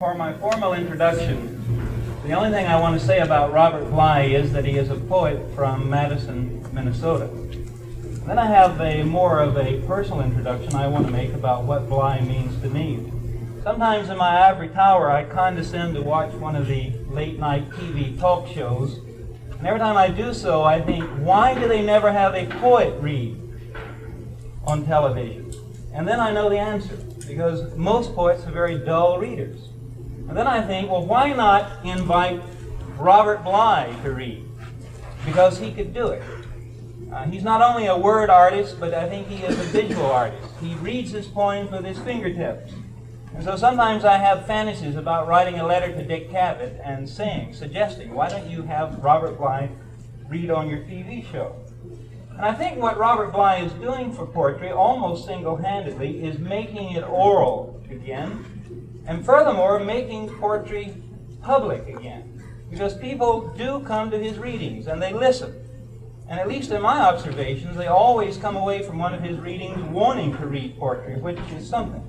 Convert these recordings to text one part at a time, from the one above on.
For my formal introduction, the only thing I want to say about Robert Bly is that he is a poet from Madison, Minnesota. Then I have more of a personal introduction I want to make about what Bly means to me. Sometimes in my ivory tower I condescend to watch one of the late-night TV talk shows, and every time I do so I think, why do they never have a poet read on television? And then I know the answer, because most poets are very dull readers. And then I think, well, why not invite Robert Bly to read? Because he could do it. He's not only a word artist, but I think he is a visual artist. He reads his poems with his fingertips. And so sometimes I have fantasies about writing a letter to Dick Cavett and suggesting, why don't you have Robert Bly read on your TV show? And I think what Robert Bly is doing for poetry, almost single-handedly, is making it oral again, and furthermore, making poetry public again. Because people do come to his readings, and they listen. And at least in my observations, they always come away from one of his readings wanting to read poetry, which is something.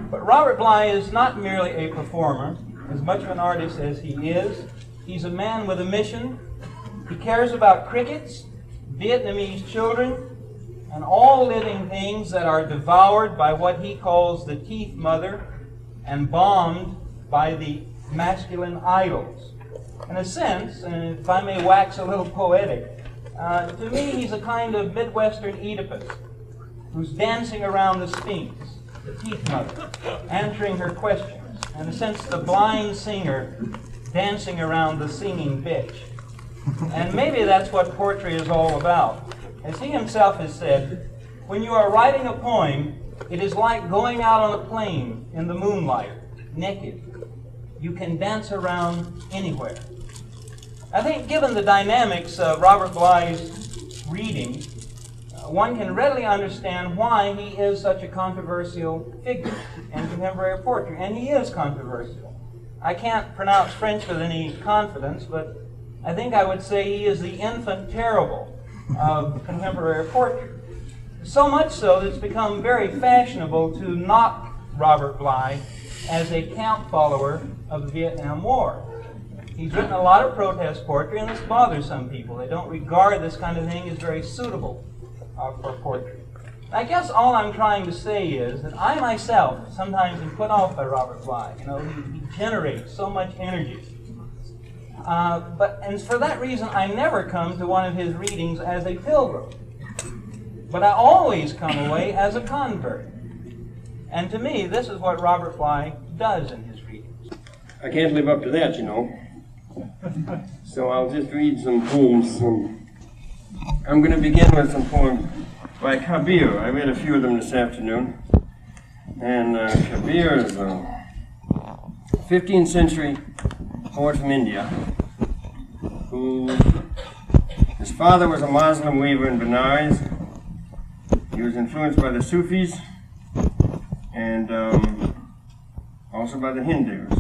But Robert Bly is not merely a performer, as much of an artist as he is. He's a man with a mission. He cares about crickets, Vietnamese children, and all living things that are devoured by what he calls the teeth mother and bombed by the masculine idols. In a sense, and if I may wax a little poetic, to me he's a kind of Midwestern Oedipus who's dancing around the Sphinx, the teeth mother, answering her questions. In a sense, the blind singer dancing around the singing bitch. And maybe that's what poetry is all about. As he himself has said, when you are writing a poem, it is like going out on a plane in the moonlight, naked. You can dance around anywhere. I think given the dynamics of Robert Bly's reading, one can readily understand why he is such a controversial figure in contemporary poetry. And he is controversial. I can't pronounce French with any confidence, but I think I would say he is the infant terrible of contemporary poetry. So much so that it's become very fashionable to knock Robert Bly as a camp follower of the Vietnam War. He's written a lot of protest poetry, and this bothers some people. They don't regard this kind of thing as very suitable for poetry. I guess all I'm trying to say is that I myself sometimes am put off by Robert Bly. You know, he generates so much energy. And for that reason, I never come to one of his readings as a pilgrim. But I always come away as a convert. And to me, this is what Robert Bly does in his readings. I can't live up to that, you know. So I'll just read some poems. I'm going to begin with some poems by Kabir. I read a few of them this afternoon. And Kabir is a 15th century poet from India who, his father was a Muslim weaver in Benares. He was influenced by the Sufis and also by the Hindus.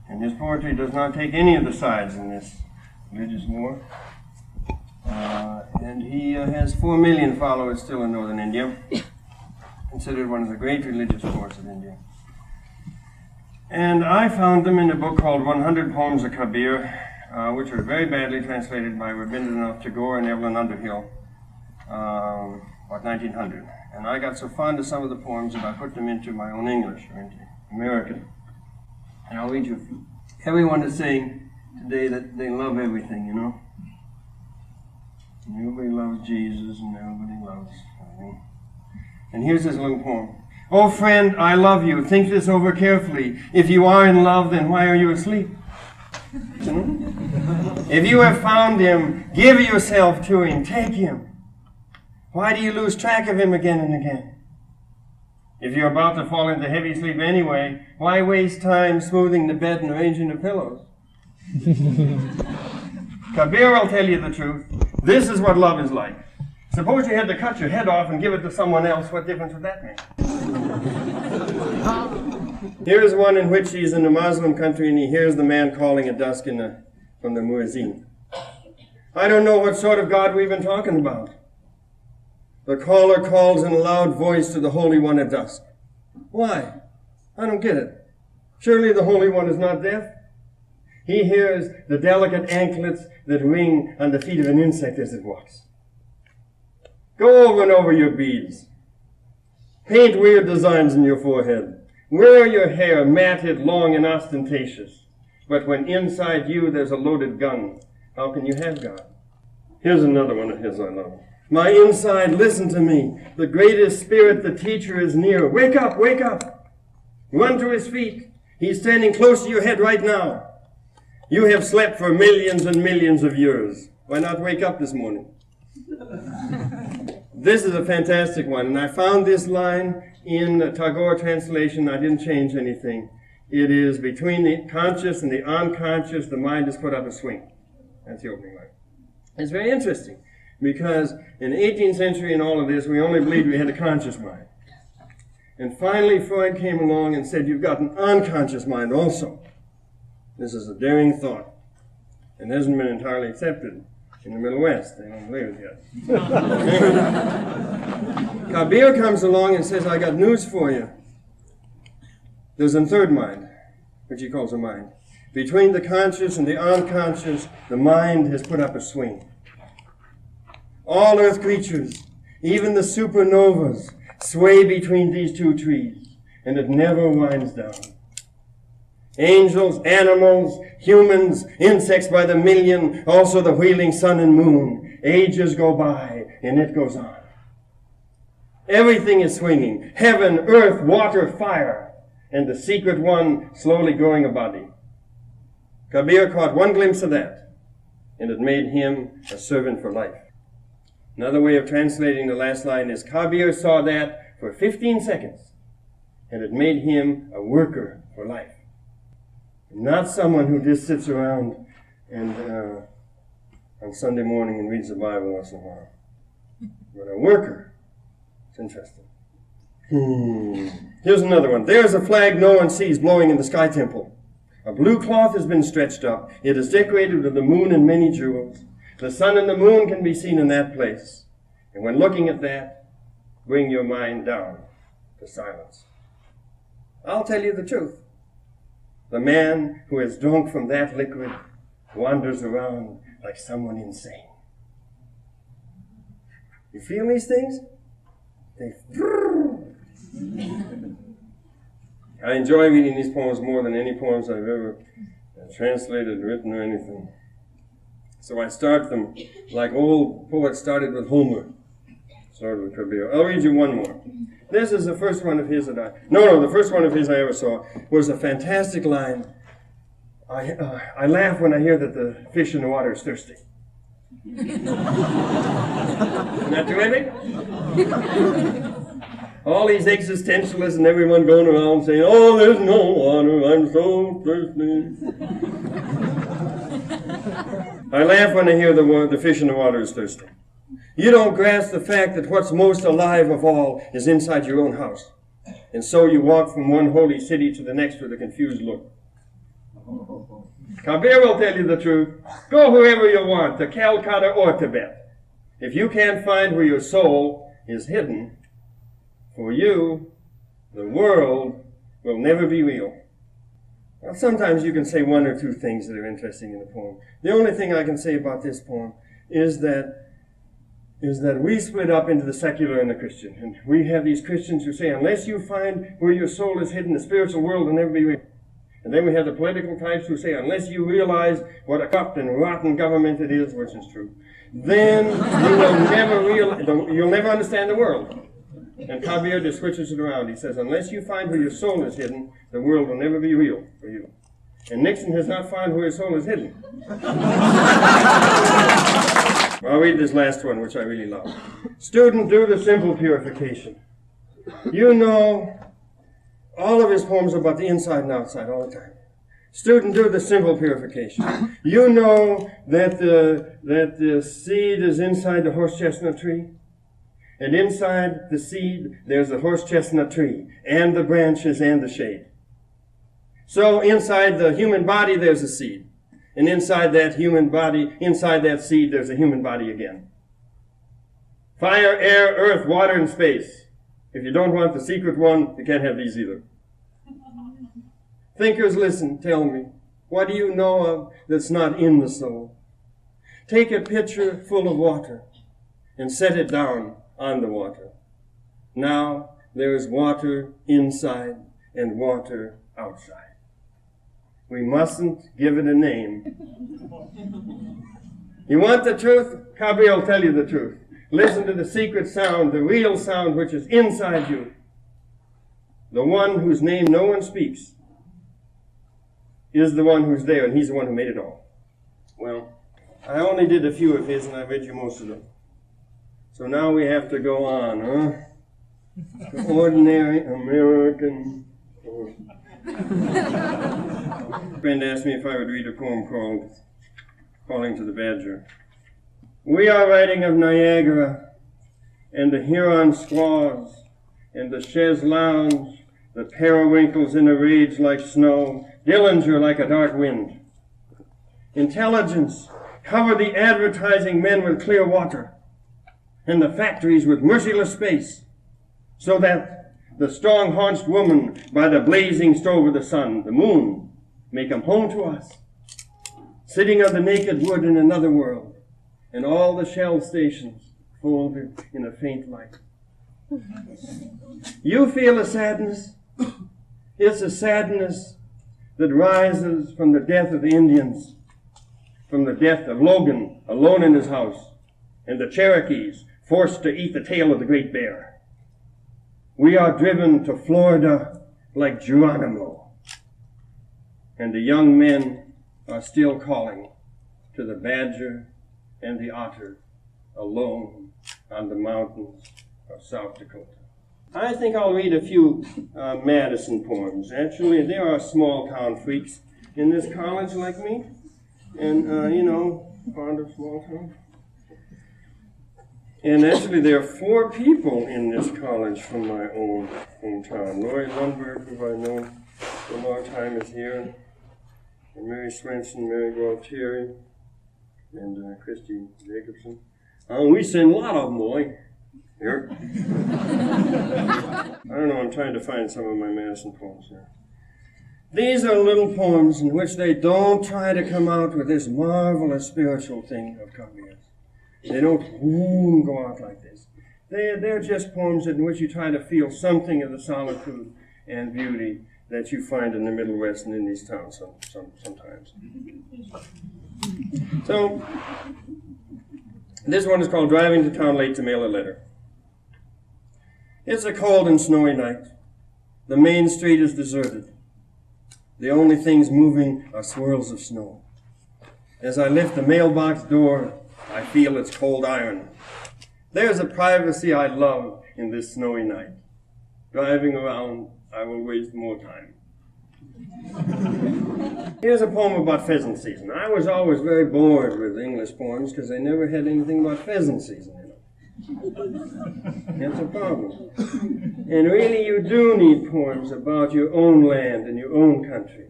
And his poetry does not take any of the sides in this religious war. And he has 4 million followers still in northern India, considered one of the great religious poets of India. And I found them in a book called 100 Poems of Kabir, which were very badly translated by Rabindranath Tagore and Evelyn Underhill, about 1900. And I got so fond of some of the poems that I put them into my own English, or into American. And I'll read you a few. Everyone is saying today that they love everything, you know. And everybody loves Jesus, and everybody loves everything. And here's this little poem. Oh friend, I love you. Think this over carefully. If you are in love, then why are you asleep? If you have found him, give yourself to him. Take him. Why do you lose track of him again and again? If you're about to fall into heavy sleep anyway, why waste time smoothing the bed and arranging the pillows? Kabir will tell you the truth. This is what love is like. Suppose you had to cut your head off and give it to someone else, what difference would that make? Here's one in which he's in a Muslim country and he hears the man calling at dusk from the muezzin. I don't know what sort of God we've been talking about. The caller calls in a loud voice to the Holy One at dusk. Why? I don't get it. Surely the Holy One is not deaf. He hears the delicate anklets that ring on the feet of an insect as it walks. Go over and over your beads. Paint weird designs in your forehead. Wear your hair matted, long, and ostentatious. But when inside you there's a loaded gun, how can you have God? Here's another one of his I love. My inside, listen to me. The greatest spirit, the teacher, is near. Wake up, wake up. Run to his feet. He's standing close to your head right now. You have slept for millions and millions of years. Why not wake up this morning? This is a fantastic one, and I found this line in the Tagore translation. I didn't change anything. It is between the conscious and the unconscious, the mind is put up a swing. That's the opening line. It's very interesting, because in the 18th century and all of this, we only believed we had a conscious mind. And finally, Freud came along and said, you've got an unconscious mind also. This is a daring thought, and hasn't been entirely accepted in the Middle West. They don't believe it yet. Kabir comes along and says, I got news for you. There's a third mind, which he calls a mind. Between the conscious and the unconscious, the mind has put up a swing. All earth creatures, even the supernovas, sway between these two trees, and it never winds down. Angels, animals, humans, insects by the million, also the wheeling sun and moon. Ages go by, and it goes on. Everything is swinging. Heaven, earth, water, fire, and the secret one slowly growing a body. Kabir caught one glimpse of that, and it made him a servant for life. Another way of translating the last line is, Kabir saw that for 15 seconds, and it made him a worker for life. Not someone who just sits around and on Sunday morning and reads the Bible once in a while, but a worker. It's interesting. Here's another one. There's a flag no one sees blowing in the sky temple. A blue cloth has been stretched up. It is decorated with the moon and many jewels. The sun and the moon can be seen in that place. And when looking at that, bring your mind down to silence. I'll tell you the truth. The man who has drunk from that liquid wanders around like someone insane. You feel these things? I enjoy reading these poems more than any poems I've ever translated, written, or anything. So I start them like old poets started with Homer, started with Kabir. I'll read you one more. This is the first one of his that the first one of his I ever saw was a fantastic line. I laugh when I hear that the fish in the water is thirsty. Isn't that terrific? All these existentialists and everyone going around saying, oh, there's no water, I'm so thirsty. I laugh when I hear the fish in the water is thirsty. You don't grasp the fact that what's most alive of all is inside your own house. And so you walk from one holy city to the next with a confused look. Kabir will tell you the truth. Go wherever you want, to Calcutta or Tibet. If you can't find where your soul is hidden, for you, the world will never be real. Well, sometimes you can say one or two things that are interesting in the poem. The only thing I can say about this poem is that we split up into the secular and the Christian. And we have these Christians who say, unless you find where your soul is hidden, the spiritual world will never be real. And then we have the political types who say, unless you realize what a corrupt and rotten government it is, which is true, then you'll never understand the world. And Kabir just switches it around. He says, unless you find where your soul is hidden, the world will never be real for you. And Nixon has not found where his soul is hidden. I'll read this last one, which I really love. Student, do the simple purification. You know, all of his poems are about the inside and outside all the time. Student, do the simple purification. You know that the seed is inside the horse chestnut tree? And inside the seed, there's a horse chestnut tree, and the branches and the shade. So inside the human body, there's a seed. And inside that human body, inside that seed, there's a human body again. Fire, air, earth, water, and space. If you don't want the secret one, you can't have these either. Thinkers, listen, tell me, what do you know of that's not in the soul? Take a pitcher full of water and set it down on the water. Now there is water inside and water outside. We mustn't give it a name. You want the truth? Cabri will tell you the truth. Listen to the secret sound, the real sound which is inside you. The one whose name no one speaks is the one who's there, and he's the one who made it all. Well, I only did a few of his, and I read you most of them. So now we have to go on, huh? The ordinary American. A friend asked me if I would read a poem called Calling to the Badger. We are writing of Niagara, and the Huron squaws, and the chaise lounge, the periwinkles in a rage like snow, Dillinger like a dark wind. Intelligence, cover the advertising men with clear water, and the factories with merciless space, so that the strong-haunched woman by the blazing stove of the sun, the moon, may come home to us, sitting on the naked wood in another world, and all the shell stations folded in a faint light. You feel a sadness. It's a sadness that rises from the death of the Indians, from the death of Logan alone in his house, and the Cherokees forced to eat the tail of the great bear. We are driven to Florida like Geronimo, and the young men are still calling to the badger and the otter alone on the mountains of South Dakota. I think I'll read a few Madison poems. Actually, there are small town freaks in this college like me, and, fond of small town. And actually, there are 4 people in this college from my own hometown. Lori Lundberg, who I've known for a long time, is here, and Mary Swenson, Mary Gualtieri, and Christy Jacobson. We send a lot of them, boy. Here. I don't know, I'm trying to find some of my Madison poems here. These are little poems in which they don't try to come out with this marvelous spiritual thing of Kabir's. They don't go out like this. They're just poems in which you try to feel something of the solitude and beauty that you find in the Middle West and in these towns sometimes. So, this one is called Driving to Town Late to Mail a Letter. It's a cold and snowy night. The main street is deserted. The only things moving are swirls of snow. As I lift the mailbox door, I feel its cold iron. There's a privacy I love in this snowy night. Driving around, I will waste more time. Here's a poem about pheasant season. I was always very bored with English poems because they never had anything about pheasant season in them. That's a problem. And really, you do need poems about your own land and your own country.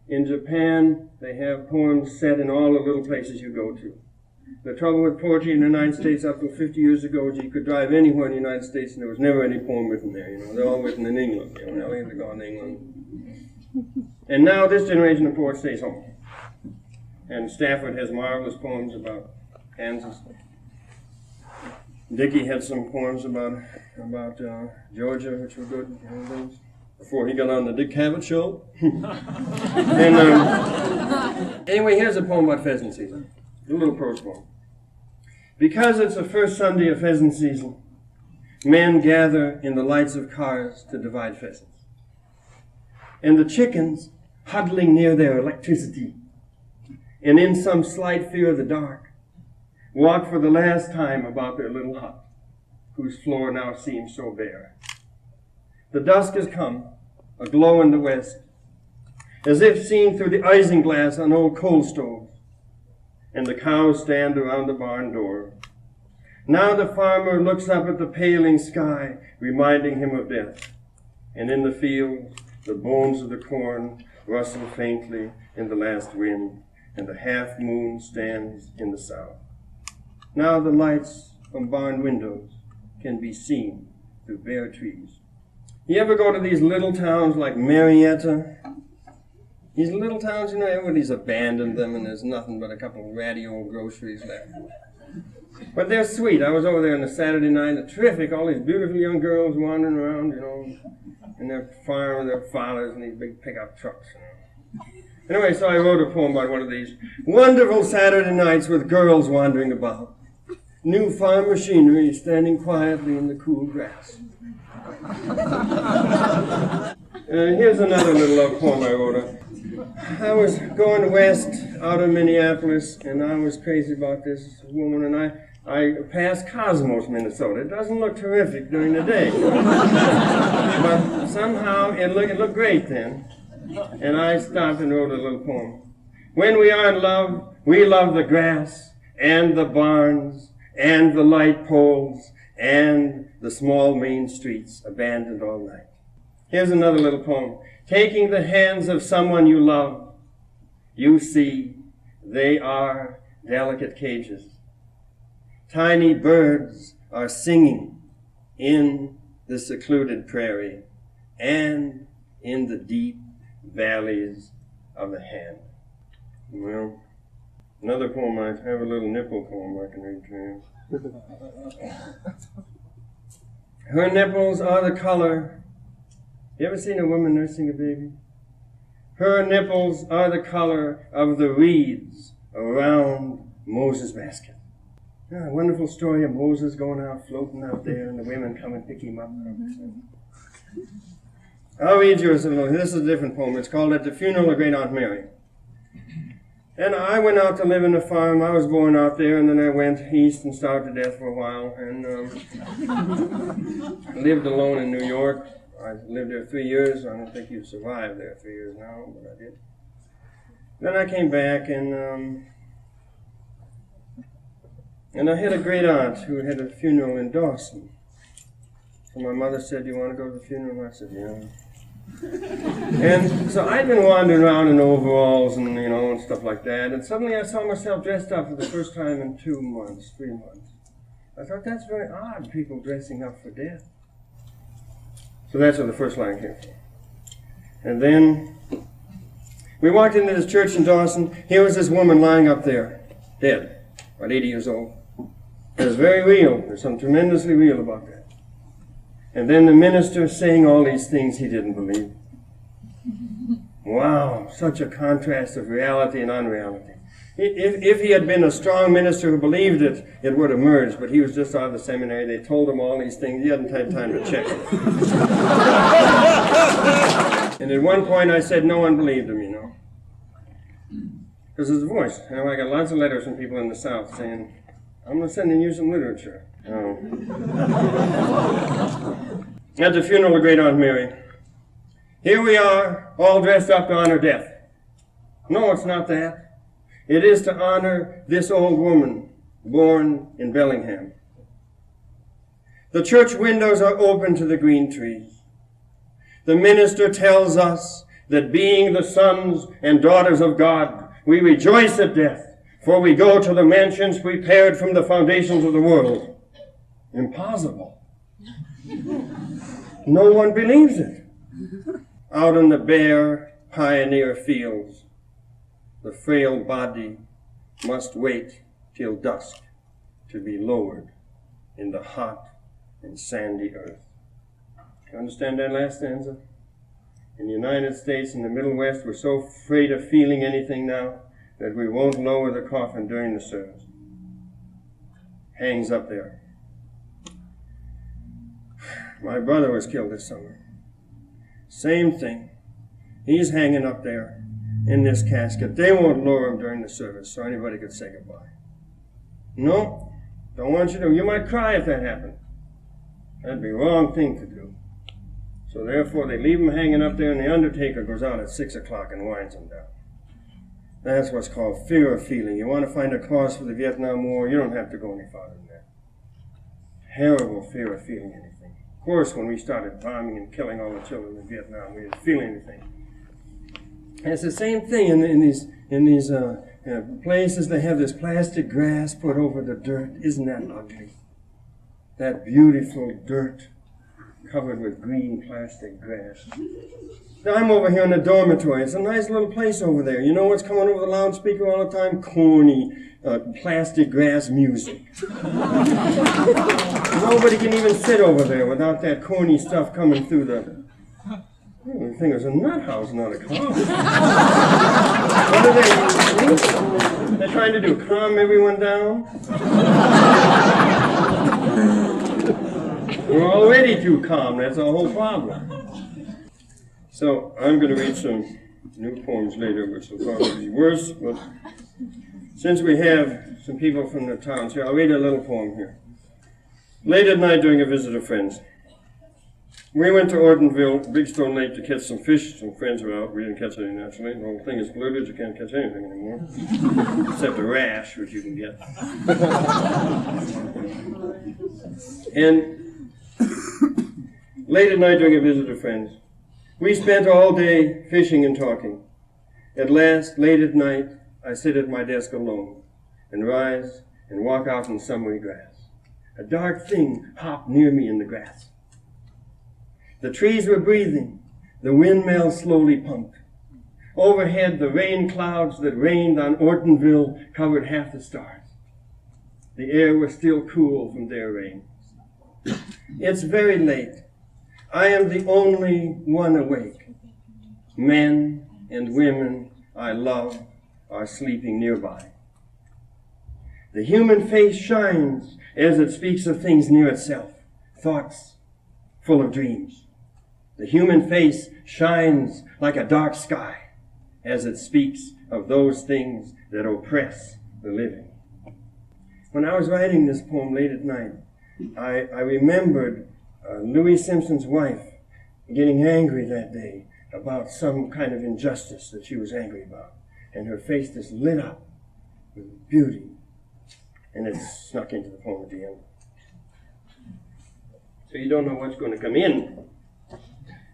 In Japan, they have poems set in all the little places you go to. The trouble with poetry in the United States up to 50 years ago is you could drive anywhere in the United States and there was never any poem written there. They're all written in England. Elliot had gone to England. And now this generation of poets stays home. And Stafford has marvelous poems about Kansas. Dickey had some poems about Georgia, which were good, before he got on the Dick Cavett show. And anyway, here's a poem about pheasant season, a little prose poem. Because it's the first Sunday of pheasant season, men gather in the lights of cars to divide pheasants. And the chickens, huddling near their electricity, and in some slight fear of the dark, walk for the last time about their little hut, whose floor now seems so bare. The dusk has come, aglow in the west, as if seen through the isinglass on old coal stoves, and the cows stand around the barn door. Now the farmer looks up at the paling sky, reminding him of death, and in the fields, the bones of the corn rustle faintly in the last wind, and the half moon stands in the south. Now the lights from barn windows can be seen through bare trees. You ever go to these little towns like Marietta These little towns, you know, everybody's abandoned them and there's nothing but a couple of ratty old groceries left. But they're sweet. I was over there on a Saturday night. They're terrific. All these beautiful young girls wandering around, you know, in their farm with their fathers and these big pickup trucks. You know. Anyway, so I wrote a poem about one of these wonderful Saturday nights with girls wandering about. New farm machinery standing quietly in the cool grass. Here's another little love poem I wrote. I was going west out of Minneapolis, and I was crazy about this woman, and I passed Cosmos, Minnesota. It doesn't look terrific during the day, but somehow it looked great then. And I stopped and wrote a little poem. When we are in love, we love the grass and the barns and the light poles and the small main streets abandoned all night. Here's another little poem. Taking the hands of someone you love, you see they are delicate cages. Tiny birds are singing in the secluded prairie and in the deep valleys of the hand. Well, another poem, I have a little nipple poem I can read to you. Her nipples are the color. You ever seen a woman nursing a baby? Her nipples are the color of the reeds around Moses' basket. Yeah, a wonderful story of Moses going out, floating out there, and the women come and pick him up. I'll read yours a little. This is a different poem. It's called At the Funeral of Great Aunt Mary. And I went out to live in a farm. I was born out there, and then I went east and starved to death for a while, and lived alone in New York. I lived there 3 years. I don't think you've survived there 3 years now, but I did. Then I came back, and I had a great aunt who had a funeral in Dawson. So my mother said, "Do you want to go to the funeral?" I said, "Yeah." And so I'd been wandering around in overalls and, you know, and stuff like that, and suddenly I saw myself dressed up for the first time in 3 months. I thought, that's very odd, people dressing up for death. So that's where the first line came from. And then we walked into this church in Dawson. Here was this woman lying up there, dead, about 80 years old. It was very real. There's something tremendously real about that. And then the minister saying all these things he didn't believe. Wow, such a contrast of reality and unreality. If he had been a strong minister who believed it, it would have merged, but he was just out of the seminary. They told him all these things. He hadn't had time to check it. And at one point I said no one believed him, you know. Because his voice. You know, I got lots of letters from people in the South saying, "I'm going to send you some literature." Oh. At the funeral of Great Aunt Mary. Here we are, all dressed up to honor death. No, it's not that. It is to honor this old woman born in Bellingham. The church windows are open to the green trees. The minister tells us that being the sons and daughters of God, we rejoice at death, for we go to the mansions prepared from the foundations of the world. Impossible. No one believes it. Out in the bare pioneer fields, the frail body must wait till dusk to be lowered in the hot and sandy earth. You understand that last stanza? In the United States, in the Middle West, we're so afraid of feeling anything now that we won't lower the coffin during the service. Hangs up there. My brother was killed this summer. Same thing. He's hanging up there in this casket. They won't lower him during the service so anybody could say goodbye. No, don't want you to. You might cry if that happened. That'd be a wrong thing to do. So therefore they leave him hanging up there, and the undertaker goes out at 6 o'clock and winds him down. That's what's called fear of feeling. You want to find a cause for the Vietnam War, you don't have to go any farther than that. Terrible fear of feeling anything. Of course, when we started bombing and killing all the children in Vietnam, we didn't feel anything. And it's the same thing in these places. They have this plastic grass put over the dirt. Isn't that ugly? That beautiful dirt covered with green plastic grass. Now I'm over here in the dormitory. It's a nice little place over there. You know what's coming over the loudspeaker all the time? Corny, plastic grass music. Nobody can even sit over there without that corny stuff coming through the... The thing is a nut house, not a club. What are they? They're trying to do, calm everyone down? We're already too calm, that's the whole problem. So I'm going to read some new poems later, which will probably be worse, but since we have some people from the towns here, I'll read a little poem here. Late at night during a visit of friends. We went to Ortonville, Big Stone Lake, to catch some fish. Some friends were out. We didn't catch any naturally. The whole thing is polluted. You can't catch anything anymore. Except a rash, which you can get. And late at night during a visit of friends, we spent all day fishing and talking. At last, late at night, I sit at my desk alone and rise and walk out in summery grass. A dark thing hopped near me in the grass. The trees were breathing. The windmill slowly pumped. Overhead, the rain clouds that rained on Ortonville covered half the stars. The air was still cool from their rain. It's very late. I am the only one awake. Men and women I love are sleeping nearby. The human face shines as it speaks of things near itself, thoughts full of dreams. The human face shines like a dark sky as it speaks of those things that oppress the living. When I was writing this poem late at night, I remembered Louis Simpson's wife getting angry that day about some kind of injustice that she was angry about. And her face just lit up with beauty. And it snuck into the poem at the end. So you don't know what's going to come in.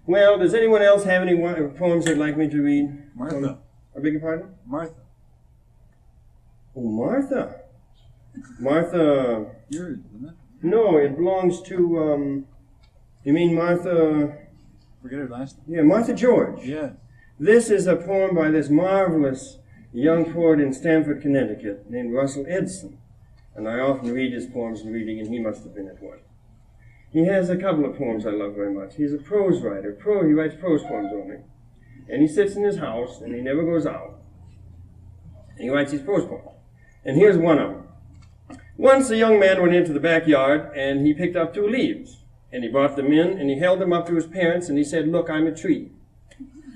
Well, does anyone else have any poems they'd like me to read? Martha. I beg your pardon? Martha. Oh, Martha. Martha. Yours, isn't it? No, it belongs to, you mean Martha? Forget her last name. Yeah, Martha George. Yeah. This is a poem by this marvelous young poet in Stamford, Connecticut, named Russell Edson. And I often read his poems in reading, and he must have been at one. He has a couple of poems I love very much. He's a prose writer. He writes prose poems only. And he sits in his house, and he never goes out. And he writes these prose poems. And here's one of them. Once a young man went into the backyard, and he picked up 2 leaves. And he brought them in, and he held them up to his parents, and he said, "Look, I'm a tree."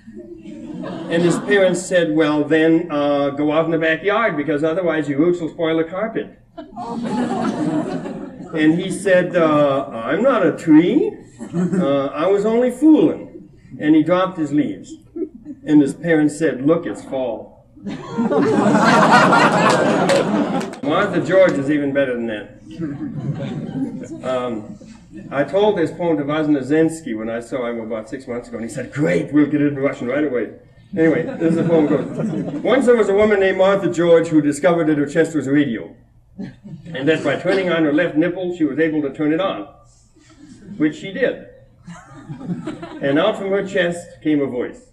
And his parents said, "Well, then go out in the backyard, because otherwise your roots will spoil the carpet." And he said, "I'm not a tree. I was only fooling." And he dropped his leaves. And his parents said, "Look, it's fall." Martha George is even better than that. I told this poem to Vosnozensky when I saw him about 6 months ago, and he said, "Great, we'll get it in Russian right away." Anyway, this is the poem goes. Once there was a woman named Martha George who discovered that her chest was a radio, and that by turning on her left nipple, she was able to turn it on, which she did. And out from her chest came a voice.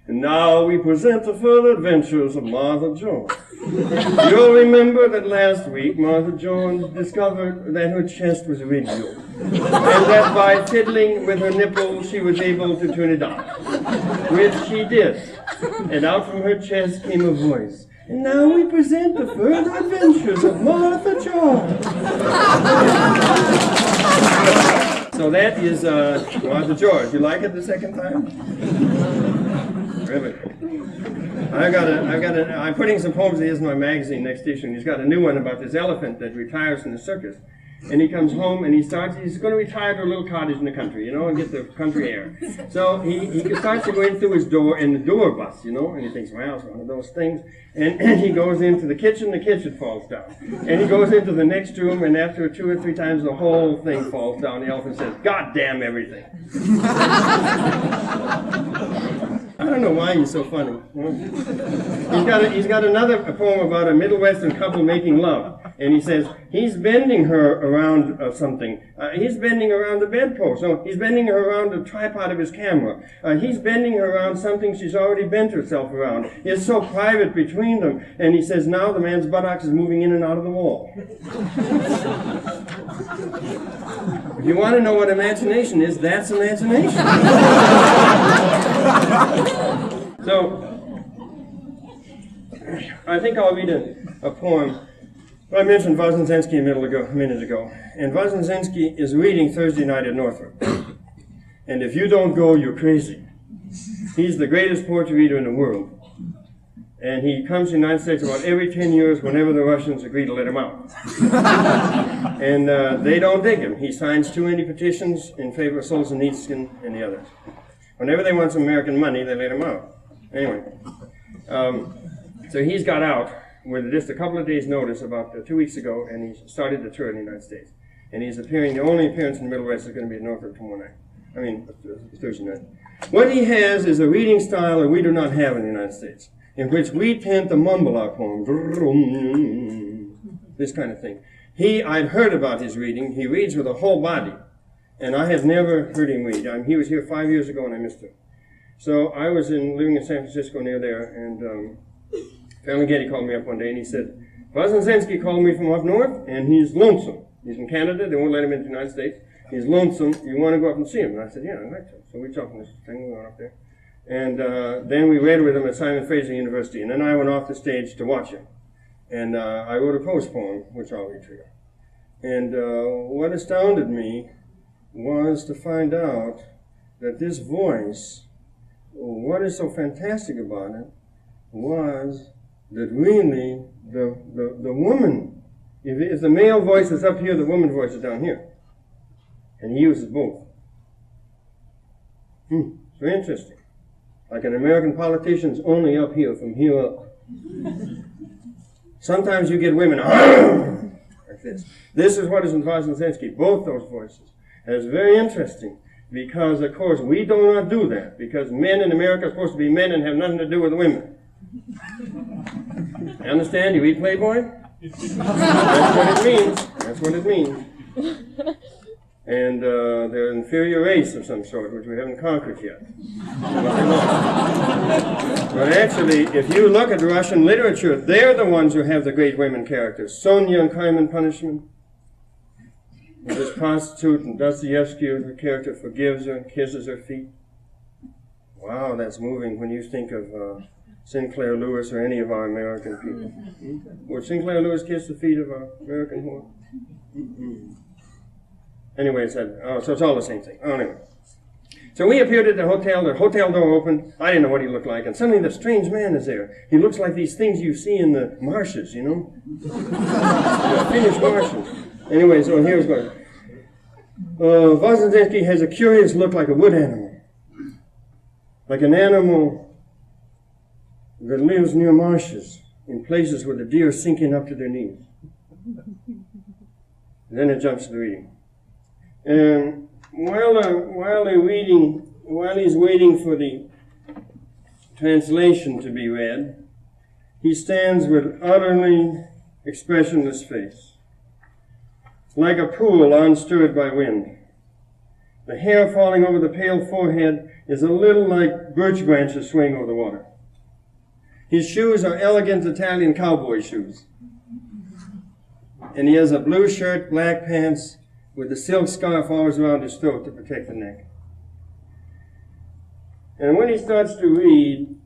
And now we present the further adventures of Martha George. You'll remember that last week Martha George discovered that her chest was a radio, and that by fiddling with her nipple she was able to turn it on, which she did. And out from her chest came a voice. And now we present the further adventures of Martha George. So that is Martha George. You like it the second time? Really? I'm putting some poems of his in my magazine next issue. He's got a new one about this elephant that retires from the circus. And he comes home and he's going to retire to a little cottage in the country, and get the country air. So he starts to go in through his door, and the door busts, and he thinks, well, it's one of those things. And he goes into the kitchen falls down. And he goes into the next room, and after 2 or 3 times, the whole thing falls down. The elephant says, "God damn everything." I don't know why he's so funny. He's got another poem about a Middle Western couple making love. And he says, he's bending her around something. He's bending around the bedpost. No, he's bending her around the tripod of his camera. He's bending her around something she's already bent herself around. It's so private between them. And he says, now the man's buttocks is moving in and out of the wall. If you want to know what imagination is, that's imagination. So, I think I'll read a poem. I mentioned Woźniczynski a minute ago. And Woźniczynski is reading Thursday night at Northrop. And if you don't go, you're crazy. He's the greatest poetry reader in the world. And he comes to the United States about every 10 years whenever the Russians agree to let him out. And they don't dig him. He signs too many petitions in favor of Solzhenitsyn and the others. Whenever they want some American money, they let him out. Anyway, so he's got out with just a couple of days' notice about 2 weeks ago, and he started the tour in the United States. And he's appearing, the only appearance in the Middle West is going to be at Northrop tomorrow night. Thursday night. What he has is a reading style that we do not have in the United States, in which we tend to mumble our poems, this kind of thing. I'd heard about his reading. He reads with a whole body, and I have never heard him read. He was here 5 years ago, and I missed him. So I was living in San Francisco near there, and Fallon Getty called me up one day, and he said, Woźniczynski called me from up north, and he's lonesome. He's in Canada. They won't let him into the United States. He's lonesome. You want to go up and see him? And I said, yeah, I'd like to. So we talked on this thing. We went up there. And then we read with him at Simon Fraser University. And then I went off the stage to watch him. And I wrote a prose poem, which I'll read to you. And what astounded me was to find out that this voice, what is so fantastic about it, was that really the woman, if the male voice is up here, the woman voice is down here. And he uses both. It's very interesting. Like an American politician's only up here, from here up. Sometimes you get women like this. This is what is in Woźniczynski, both those voices. And it's very interesting because, of course, we do not do that because men in America are supposed to be men and have nothing to do with women. You understand? You read Playboy? That's what it means. That's what it means. And they're an inferior race of some sort, which we haven't conquered yet. But actually, if you look at Russian literature, they're the ones who have the great women characters. Sonia in Crime and Punishment, with this prostitute, and Dostoevsky, her character forgives her and kisses her feet. Wow, that's moving when you think of Sinclair Lewis or any of our American people. Would Sinclair Lewis kiss the feet of our American whore? Anyway, so it's all the same thing. Oh, anyway. So we appeared at the hotel door opened. I didn't know what he looked like, and suddenly the strange man is there. He looks like these things you see in the marshes, you know? The Finnish marshes. Anyway, so here's going. Woźniczynski has a curious look like a wood animal. Like an animal that lives near marshes, in places where the deer are sinking up to their knees. And then it jumps to the reading. And while he's waiting for the translation to be read, he stands with utterly expressionless face, like a pool unstirred by wind. The hair falling over the pale forehead is a little like birch branches swaying over the water. His shoes are elegant Italian cowboy shoes. And he has a blue shirt, black pants, with a silk scarf always around his throat to protect the neck. And when he starts to read,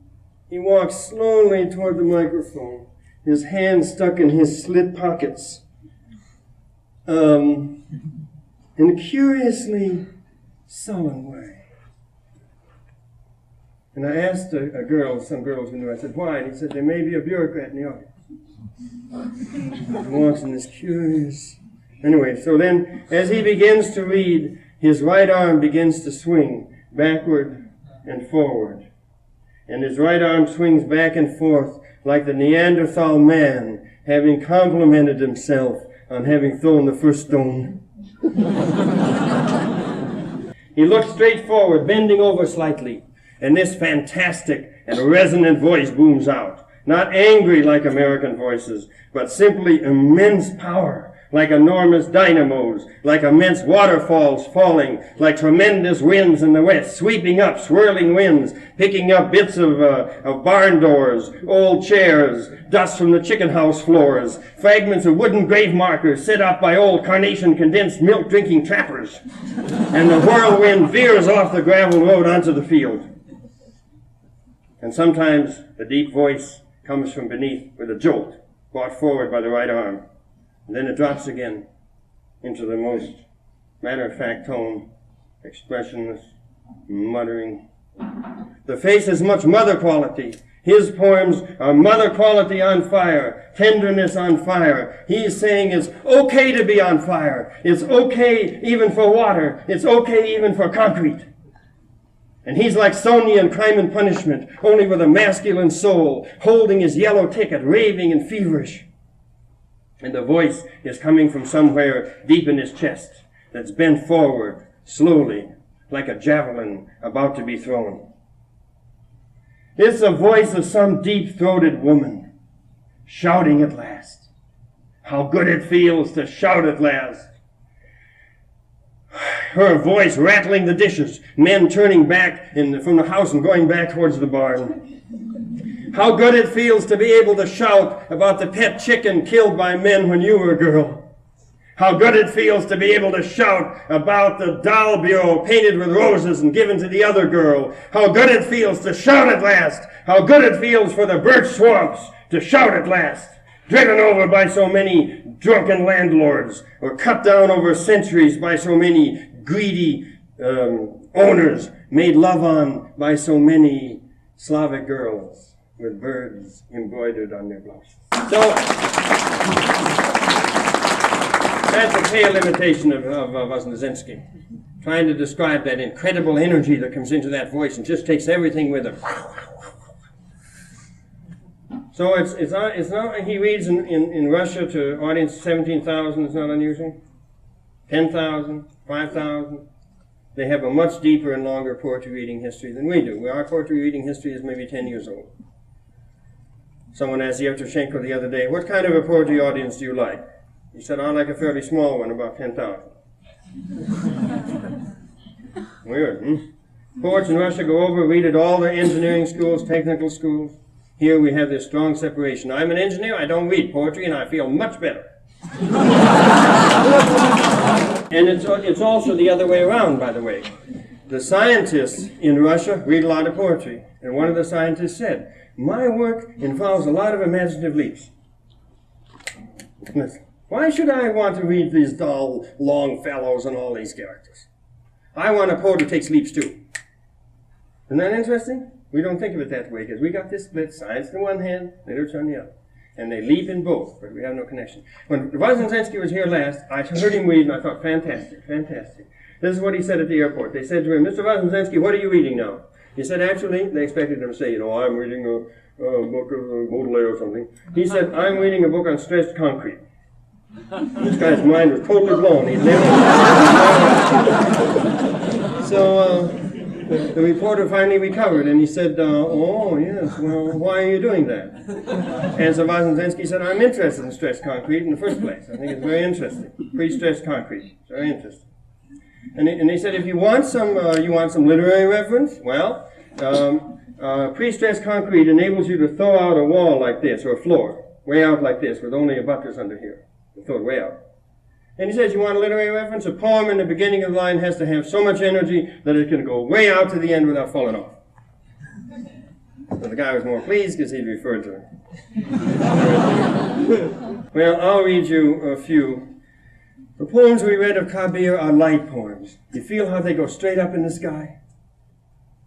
he walks slowly toward the microphone, his hands stuck in his slit pockets, in a curiously sullen way. And I asked some girls who knew, I said, why? And he said, there may be a bureaucrat in the audience. He walks in this curious... Anyway, so then, as he begins to read, his right arm begins to swing backward and forward. And his right arm swings back and forth like the Neanderthal man having complimented himself on having thrown the first stone. He looks straight forward, bending over slightly, and this fantastic and resonant voice booms out. Not angry like American voices, but simply immense power, like enormous dynamos, like immense waterfalls falling, like tremendous winds in the west, sweeping up, swirling winds, picking up bits of barn doors, old chairs, dust from the chicken house floors, fragments of wooden grave markers set up by old carnation condensed milk drinking trappers. And the whirlwind veers off the gravel road onto the field. And sometimes the deep voice comes from beneath with a jolt, brought forward by the right arm. And then it drops again into the most matter-of-fact tone, expressionless, muttering. The face has much mother quality. His poems are mother quality on fire, tenderness on fire. He is saying it's okay to be on fire. It's okay even for water. It's okay even for concrete. And he's like Sonia in Crime and Punishment, only with a masculine soul, holding his yellow ticket, raving and feverish. And the voice is coming from somewhere deep in his chest that's bent forward, slowly, like a javelin about to be thrown. It's the voice of some deep-throated woman, shouting at last. How good it feels to shout at last. Her voice rattling the dishes, men turning back from the house and going back towards the barn. How good it feels to be able to shout about the pet chicken killed by men when you were a girl. How good it feels to be able to shout about the doll bureau painted with roses and given to the other girl. How good it feels to shout at last. How good it feels for the birch swamps to shout at last. Driven over by so many drunken landlords, or cut down over centuries by so many greedy owners, made love on by so many Slavic girls with birds embroidered on their blouses. So, that's a pale imitation of Woznezensky, trying to describe that incredible energy that comes into that voice and just takes everything with him. So it's not, he reads in Russia to audience 17,000, it's not unusual. 10,000, 5,000. They have a much deeper and longer poetry reading history than we do. Our poetry reading history is maybe 10 years old. Someone asked Yevtushenko the other day, what kind of a poetry audience do you like? He said, I like a fairly small one, about 10,000. Weird, Poets in Russia go over, read at all their engineering schools, technical schools. Here we have this strong separation. I'm an engineer, I don't read poetry, and I feel much better. And it's also the other way around, by the way. The scientists in Russia read a lot of poetry. And one of the scientists said, my work involves a lot of imaginative leaps. Listen, why should I want to read these dull Longfellows and all these characters? I want a poet who takes leaps too. Isn't that interesting? We don't think of it that way because we got this split, science on one hand, literature on the other. And they leap in both, but we have no connection. When Woznezensky was here last, I heard him read and I thought, fantastic, fantastic. This is what he said at the airport. They said to him, Mr. Woznezensky, what are you reading now? He said, actually, they expected him to say, I'm reading a book of Baudelaire or something. He said, I'm reading a book on stressed concrete. This guy's mind was totally blown. He'd never... So the reporter finally recovered, and he said, oh, yes, well, why are you doing that? And so Woznezensky said, I'm interested in stressed concrete in the first place. I think it's very interesting. Pre-stressed concrete. It's very interesting. And they said, if you want some literary reference, well, pre-stressed concrete enables you to throw out a wall like this, or a floor, way out like this, with only a buttress under here. You throw it way out. And he says, you want a literary reference? A poem in the beginning of the line has to have so much energy that it can go way out to the end without falling off. So the guy was more pleased because he'd referred to it. Well, I'll read you a few. The poems we read of Kabir are light poems. You feel how they go straight up in the sky?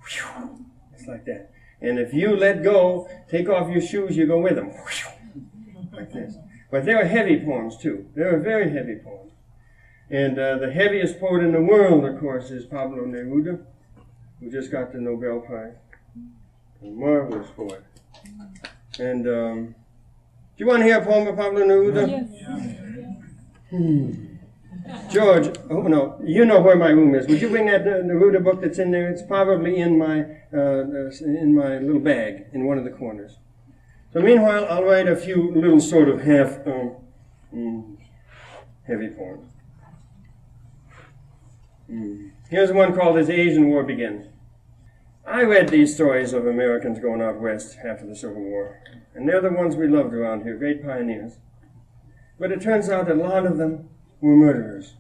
Whew. It's like that. And if you let go, take off your shoes, you go with them. Whew. Like this. But they are heavy poems, too. They're very heavy poems. And the heaviest poet in the world, of course, is Pablo Neruda, who just got the Nobel Prize. A marvelous poet. And do you want to hear a poem of Pablo Neruda? Yes. George, oh no, you know where my room is. Would you bring that Neruda book that's in there? It's probably in my little bag in one of the corners. So meanwhile, I'll write a few little sort of half heavy poems. Here's one called As the Asian War Begins. I read these stories of Americans going out west after the Civil War, and they're the ones we loved around here, great pioneers. But it turns out that a lot of them were murderers.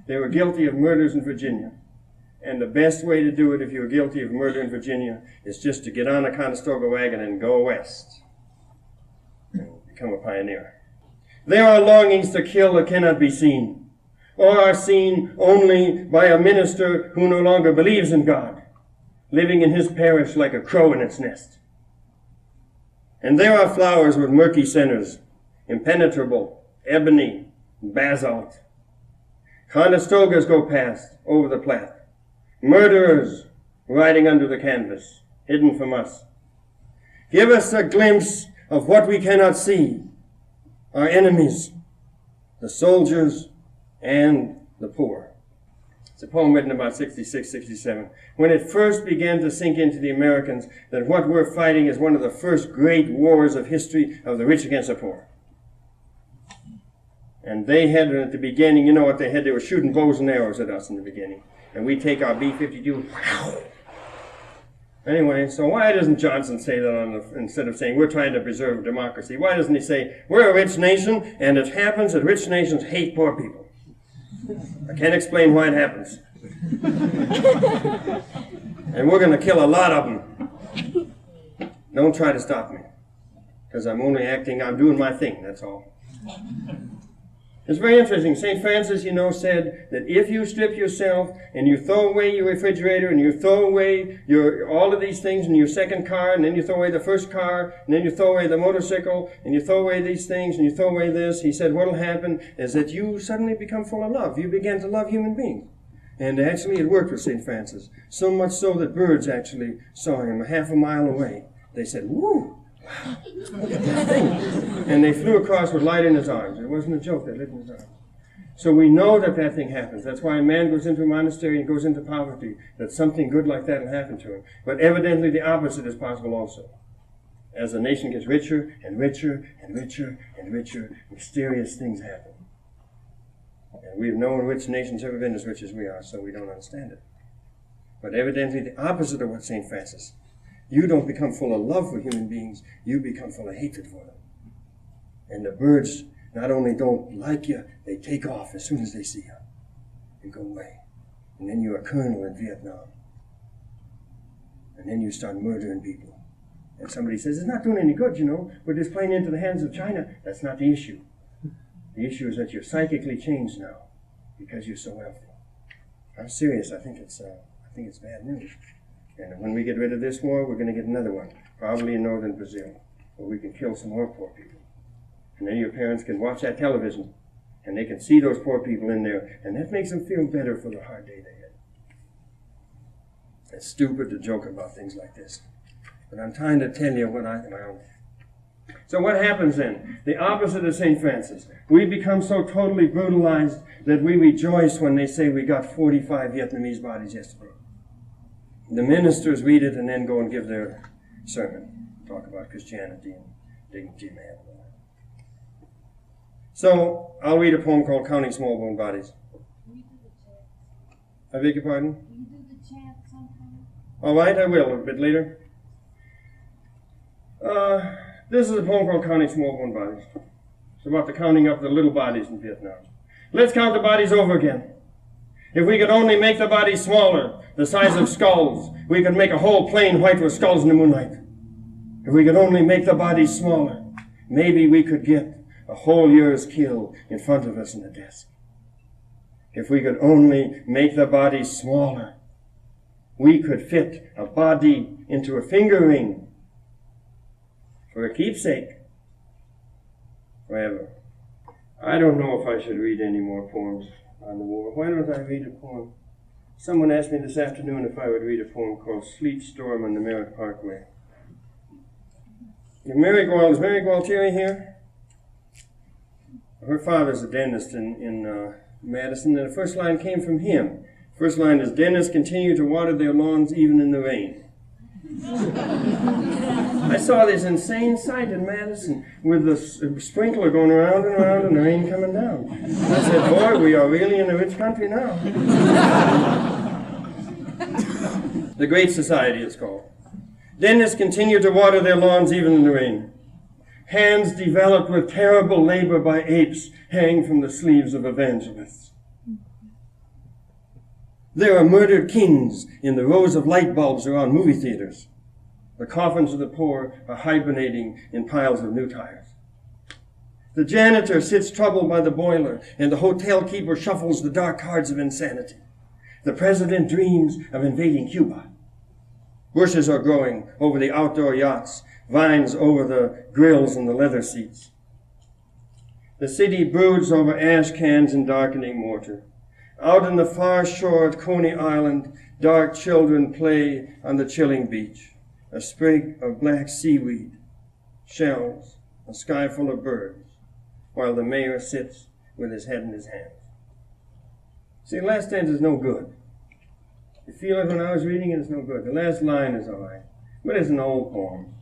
They were guilty of murders in Virginia. And the best way to do it if you're guilty of murder in Virginia is just to get on a Conestoga wagon and go west and become a pioneer. There are longings to kill that cannot be seen, or are seen only by a minister who no longer believes in God, living in his parish like a crow in its nest. And there are flowers with murky centers, impenetrable, ebony, basalt. Conestogas go past over the Platte. Murderers riding under the canvas, hidden from us. Give us a glimpse of what we cannot see. Our enemies, the soldiers, and the poor. It's a poem written about 66, 67, when it first began to sink into the Americans that what we're fighting is one of the first great wars of history of the rich against the poor. And they had at the beginning, you know what they had? They were shooting bows and arrows at us in the beginning. And we take our B-52. Anyway, so why doesn't Johnson say that instead of saying we're trying to preserve democracy? Why doesn't he say we're a rich nation and it happens that rich nations hate poor people? I can't explain why it happens. And we're going to kill a lot of them. Don't try to stop me. Because I'm doing my thing, that's all. It's very interesting. St. Francis, said that if you strip yourself and you throw away your refrigerator and you throw away all of these things in your second car, and then you throw away the first car, and then you throw away the motorcycle, and you throw away these things, and you throw away this, he said what will happen is that you suddenly become full of love. You begin to love human beings. And actually it worked with St. Francis. So much so that birds actually saw him half a mile away. They said, woo! Look at that thing. And they flew across with light in his arms. It wasn't a joke, they lived in his arms. So we know that thing happens. That's why a man goes into a monastery and goes into poverty, that something good like that will happen to him. But evidently the opposite is possible also. As the nation gets richer and richer and richer and richer, mysterious things happen. And we've known which nation's ever been as rich as we are, so we don't understand it. But evidently the opposite of what St. Francis. You don't become full of love for human beings, you become full of hatred for them. And the birds not only don't like you, they take off as soon as they see you and go away. And then you're a colonel in Vietnam. And then you start murdering people. And somebody says, it's not doing any good, we're just playing into the hands of China. That's not the issue. The issue is that you're psychically changed now because you're so wealthy. I'm serious, I think it's bad news. And when we get rid of this war, we're going to get another one, probably in northern Brazil, where we can kill some more poor people. And then your parents can watch that television, and they can see those poor people in there, and that makes them feel better for the hard day they had. It's stupid to joke about things like this, but I'm trying to tell you what I found. So what happens then? The opposite of St. Francis. We become so totally brutalized that we rejoice when they say we got 45 Vietnamese bodies yesterday. The ministers read it and then go and give their sermon, talk about Christianity and dignity of man. So I'll read a poem called Counting Small Bone Bodies. Can you do the chant? I beg your pardon? Can you do the chant sometime? All right, I will a bit later. This is a poem called Counting Small Bone Bodies. It's about the counting up the little bodies in Vietnam. Let's count the bodies over again. If we could only make the bodies smaller, the size of skulls, we could make a whole plain white with skulls in the moonlight. If we could only make the bodies smaller, maybe we could get a whole year's kill in front of us in the desk. If we could only make the bodies smaller, we could fit a body into a finger ring for a keepsake forever. I don't know if I should read any more poems on the war. Why don't I read a poem? Someone asked me this afternoon if I would read a poem called Sleet Storm on the Merritt Parkway. Is Mary Gualtieri here? Her father's a dentist in Madison, and the first line came from him. First line is, dentists continue to water their lawns even in the rain. I I saw this insane sight in Madison with the sprinkler going around and around and the rain coming down. I said, boy, we are really in a rich country now. The Great Society, it's called. Dentists continued to water their lawns even in the rain. Hands developed with terrible labor by apes hang from the sleeves of evangelists. There are murdered kings in the rows of light bulbs around movie theaters. The coffins of the poor are hibernating in piles of new tires. The janitor sits troubled by the boiler, and the hotel keeper shuffles the dark cards of insanity. The president dreams of invading Cuba. Bushes are growing over the outdoor yachts, vines over the grills and the leather seats. The city broods over ash cans and darkening mortar. Out on the far shore at Coney Island, dark children play on the chilling beach. A sprig of black seaweed, shells, a sky full of birds, while the mayor sits with his head in his hands. See, the last stanza is no good. You feel it when I was reading it, it's no good. The last line is all right, but it's an old poem,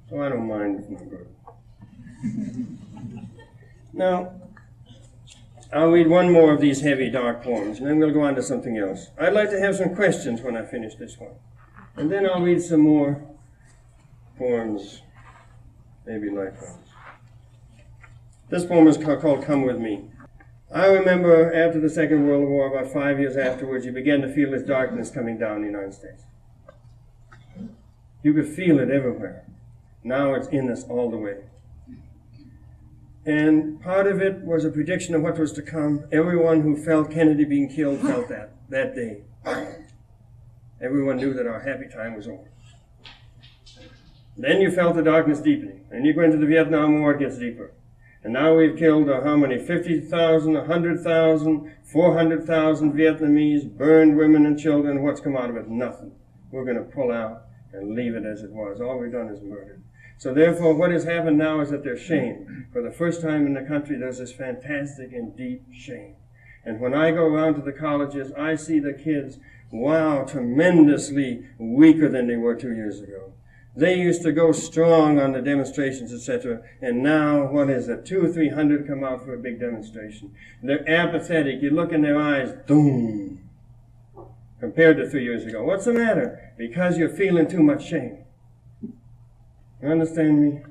so I don't mind if it's no good. Now, I'll read one more of these heavy, dark poems, and then we'll go on to something else. I'd like to have some questions when I finish this one. And then I'll read some more poems, maybe light poems. This poem is called Come With Me. I remember after the Second World War, about 5 years afterwards, you began to feel this darkness coming down in the United States. You could feel it everywhere. Now it's in us all the way. And part of it was a prediction of what was to come. Everyone who felt Kennedy being killed felt that day. Everyone knew that our happy time was over. Then you felt the darkness deepening. And you go into the Vietnam War, it gets deeper. And now we've killed how many? 50,000, 100,000, 400,000 Vietnamese, burned women and children. What's come out of it? Nothing. We're going to pull out and leave it as it was. All we've done is murdered. So therefore, what has happened now is that there's shame. For the first time in the country, there's this fantastic and deep shame. And when I go around to the colleges, I see the kids, wow, tremendously weaker than they were 2 years ago. They used to go strong on the demonstrations, etc. And now, what is it? 200 or 300 come out for a big demonstration. They're apathetic. You look in their eyes, boom, compared to 3 years ago. What's the matter? Because you're feeling too much shame. You understand me?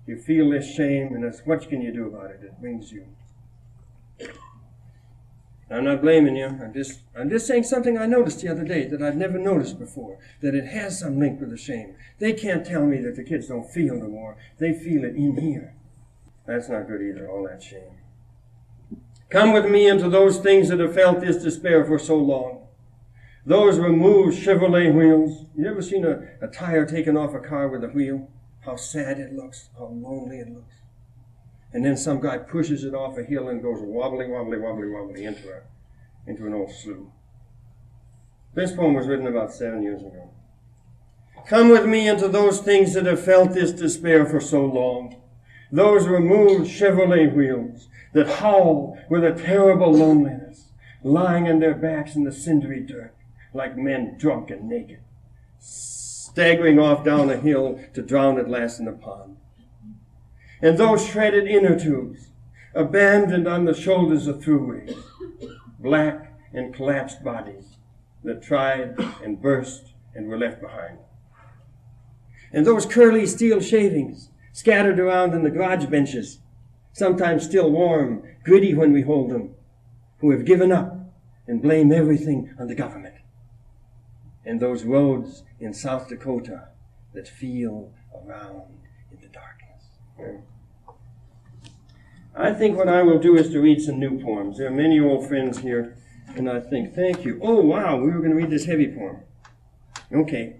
You feel this shame, and what can you do about it? It brings you. I'm not blaming you. I'm just saying something I noticed the other day that I'd never noticed before, that it has some link with the shame. They can't tell me that the kids don't feel the war. They feel it in here. That's not good either, all that shame. Come with me into those things that have felt this despair for so long. Those removed Chevrolet wheels. You ever seen a tire taken off a car with a wheel? How sad it looks, how lonely it looks. And then some guy pushes it off a hill and goes wobbly, wobbly, wobbly, wobbly into an old slough. This poem was written about 7 years ago. Come with me into those things that have felt this despair for so long. Those removed Chevrolet wheels that howl with a terrible loneliness, lying on their backs in the cindery dirt, like men drunk and naked, staggering off down a hill to drown at last in a pond. And those shredded inner tubes, abandoned on the shoulders of throughways, black and collapsed bodies that tried and burst and were left behind. And those curly steel shavings scattered around in the garage benches, sometimes still warm, gritty when we hold them, who have given up and blame everything on the government. And those roads in South Dakota that feel around in the darkness. I think what I will do is to read some new poems. There are many old friends here, and I think, thank you. Oh, wow, we were going to read this heavy poem. Okay.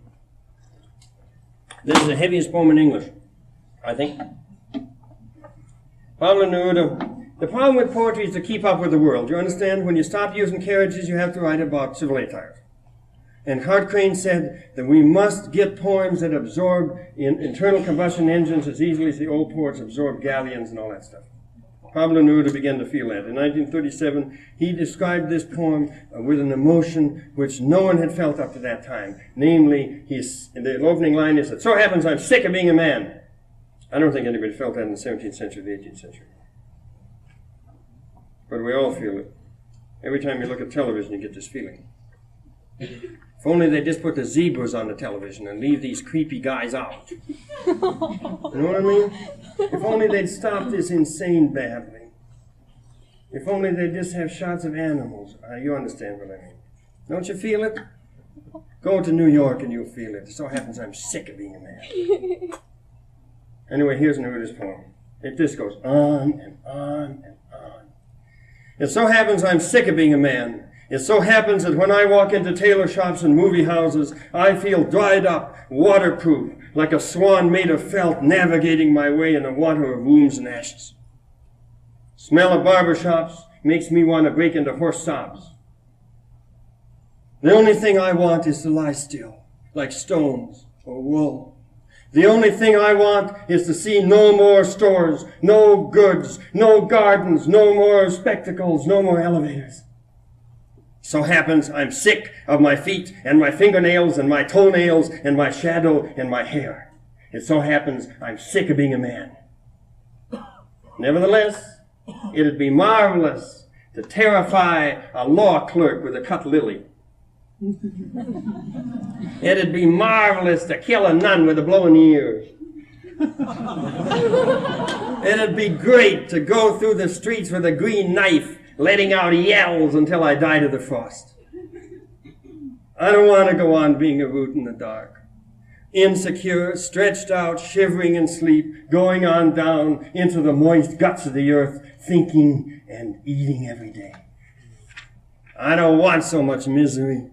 This is the heaviest poem in English, I think. Pablo Neruda. The problem with poetry is to keep up with the world. You understand? When you stop using carriages, you have to write about Chevrolet tires. And Hart Crane said that we must get poems that absorb in internal combustion engines as easily as the old poets absorbed galleons and all that stuff. Pablo Neruda began to feel that. In 1937, he described this poem with an emotion which no one had felt up to that time. Namely, the opening line is, "It so happens I'm sick of being a man." I don't think anybody felt that in the 17th century or the 18th century. But we all feel it. Every time you look at television, you get this feeling. If only they just put the zebras on the television and leave these creepy guys out. You know what I mean? If only they'd stop this insane babbling. If only they'd just have shots of animals. You understand what I mean. Don't you feel it? Go to New York and you'll feel it. It so happens I'm sick of being a man. Anyway, here's Neruda's poem. It just goes on and on and on. It so happens I'm sick of being a man. It so happens that when I walk into tailor shops and movie houses, I feel dried up, waterproof, like a swan made of felt navigating my way in a water of wounds and ashes. Smell of barber shops makes me want to break into hoarse sobs. The only thing I want is to lie still, like stones or wool. The only thing I want is to see no more stores, no goods, no gardens, no more spectacles, no more elevators. So happens I'm sick of my feet and my fingernails and my toenails and my shadow and my hair. It so happens I'm sick of being a man. Nevertheless, it'd be marvelous to terrify a law clerk with a cut lily. It'd be marvelous to kill a nun with a blow in the ear. It'd be great to go through the streets with a green knife, letting out yells until I died of the frost. I don't want to go on being a root in the dark. Insecure, stretched out, shivering in sleep, going on down into the moist guts of the earth, thinking and eating every day. I don't want so much misery.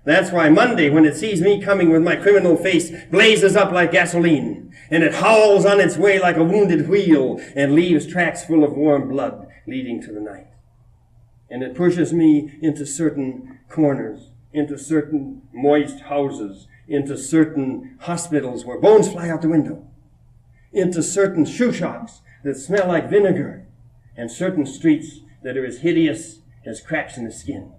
That's why Monday, when it sees me coming with my criminal face, blazes up like gasoline, and it howls on its way like a wounded wheel, and leaves tracks full of warm blood leading to the night. And it pushes me into certain corners, into certain moist houses, into certain hospitals where bones fly out the window, into certain shoe shops that smell like vinegar, and certain streets that are as hideous as cracks in the skin.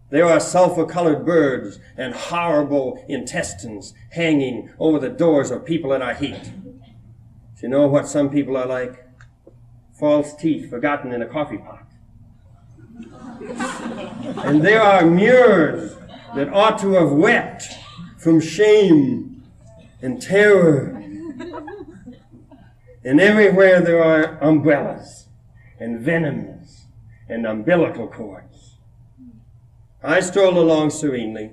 There are sulfur-colored birds and horrible intestines hanging over the doors of people that I hate. Do you know what some people are like? False teeth forgotten in a coffee pot. And there are mirrors that ought to have wept from shame and terror. And everywhere there are umbrellas and venoms and umbilical cords. I stroll along serenely,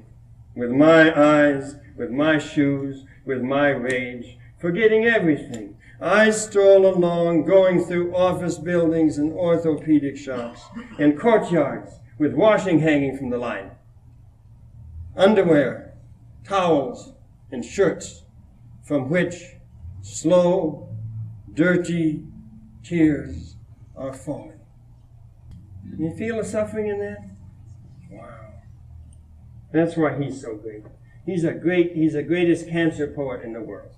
with my eyes, with my shoes, with my rage, forgetting everything. I stroll along, going through office buildings and orthopedic shops, and courtyards with washing hanging from the line. Underwear, towels, and shirts, from which slow, dirty tears are falling. Can you feel the suffering in that? Wow. That's why he's so great. He's the greatest cancer poet in the world.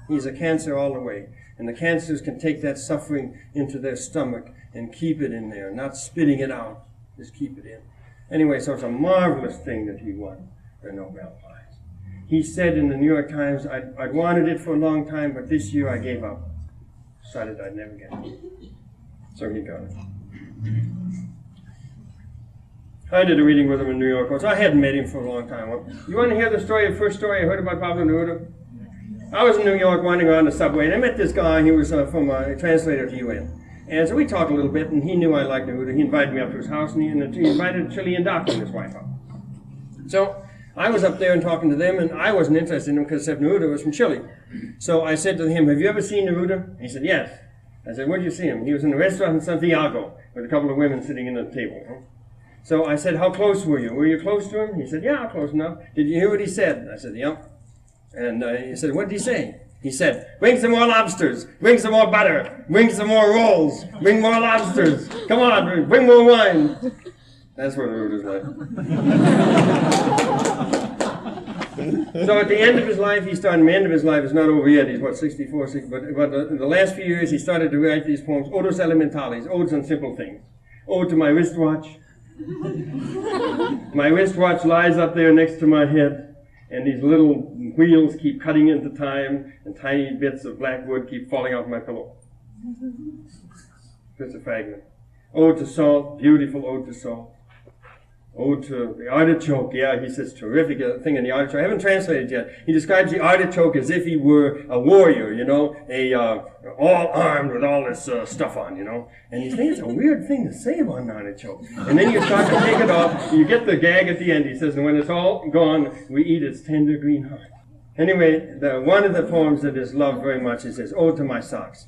He's a cancer all the way. And the cancers can take that suffering into their stomach and keep it in there, not spitting it out. Just keep it in. Anyway, so it's a marvelous thing that he won the Nobel Prize. He said in the New York Times, I'd wanted it for a long time, but this year I gave up. Decided I'd never get it. So he got it. I did a reading with him in New York. I hadn't met him for a long time. You want to hear the first story I heard about Pablo Neruda? I was in New York wandering around the subway, and I met this guy. He was from a translator to UN. And so we talked a little bit, and he knew I liked Neruda. He invited me up to his house, and he invited a Chilean doctor and his wife up. So I was up there and talking to them, and I wasn't interested in him because Neruda was from Chile. So I said to him, "Have you ever seen Neruda?" He said, "Yes." I said, "Where did you see him?" He was in a restaurant in Santiago with a couple of women sitting in a table. So I said, "How close were you? Were you close to him?" He said, "Yeah, close enough." "Did you hear what he said?" I said, "Yeah." And he said, "What did he say?" He said, "Bring some more lobsters, bring some more butter, bring some more rolls, bring more lobsters. Come on, bring more wine." That's what Neruda's like. So at the end of his life, he started, the end of his life is not over yet, he's what, 64, 60, but the last few years he started to write these poems, Odes Elementales, Odes on Simple Things. Ode to my wristwatch. My wristwatch lies up there next to my head, and these little wheels keep cutting into time, and tiny bits of black wood keep falling off my pillow. Just a fragment. Ode to salt, beautiful ode to salt. Ode to the artichoke, yeah, he says terrific thing in the artichoke. I haven't translated yet. He describes the artichoke as if he were a warrior, you know, all armed with all this stuff on, you know. And he says it's a weird thing to say about an artichoke. And then you start to take it off, you get the gag at the end. He says, and when it's all gone, we eat its tender green heart. Anyway, one of the poems that is loved very much, he says, Ode to my socks.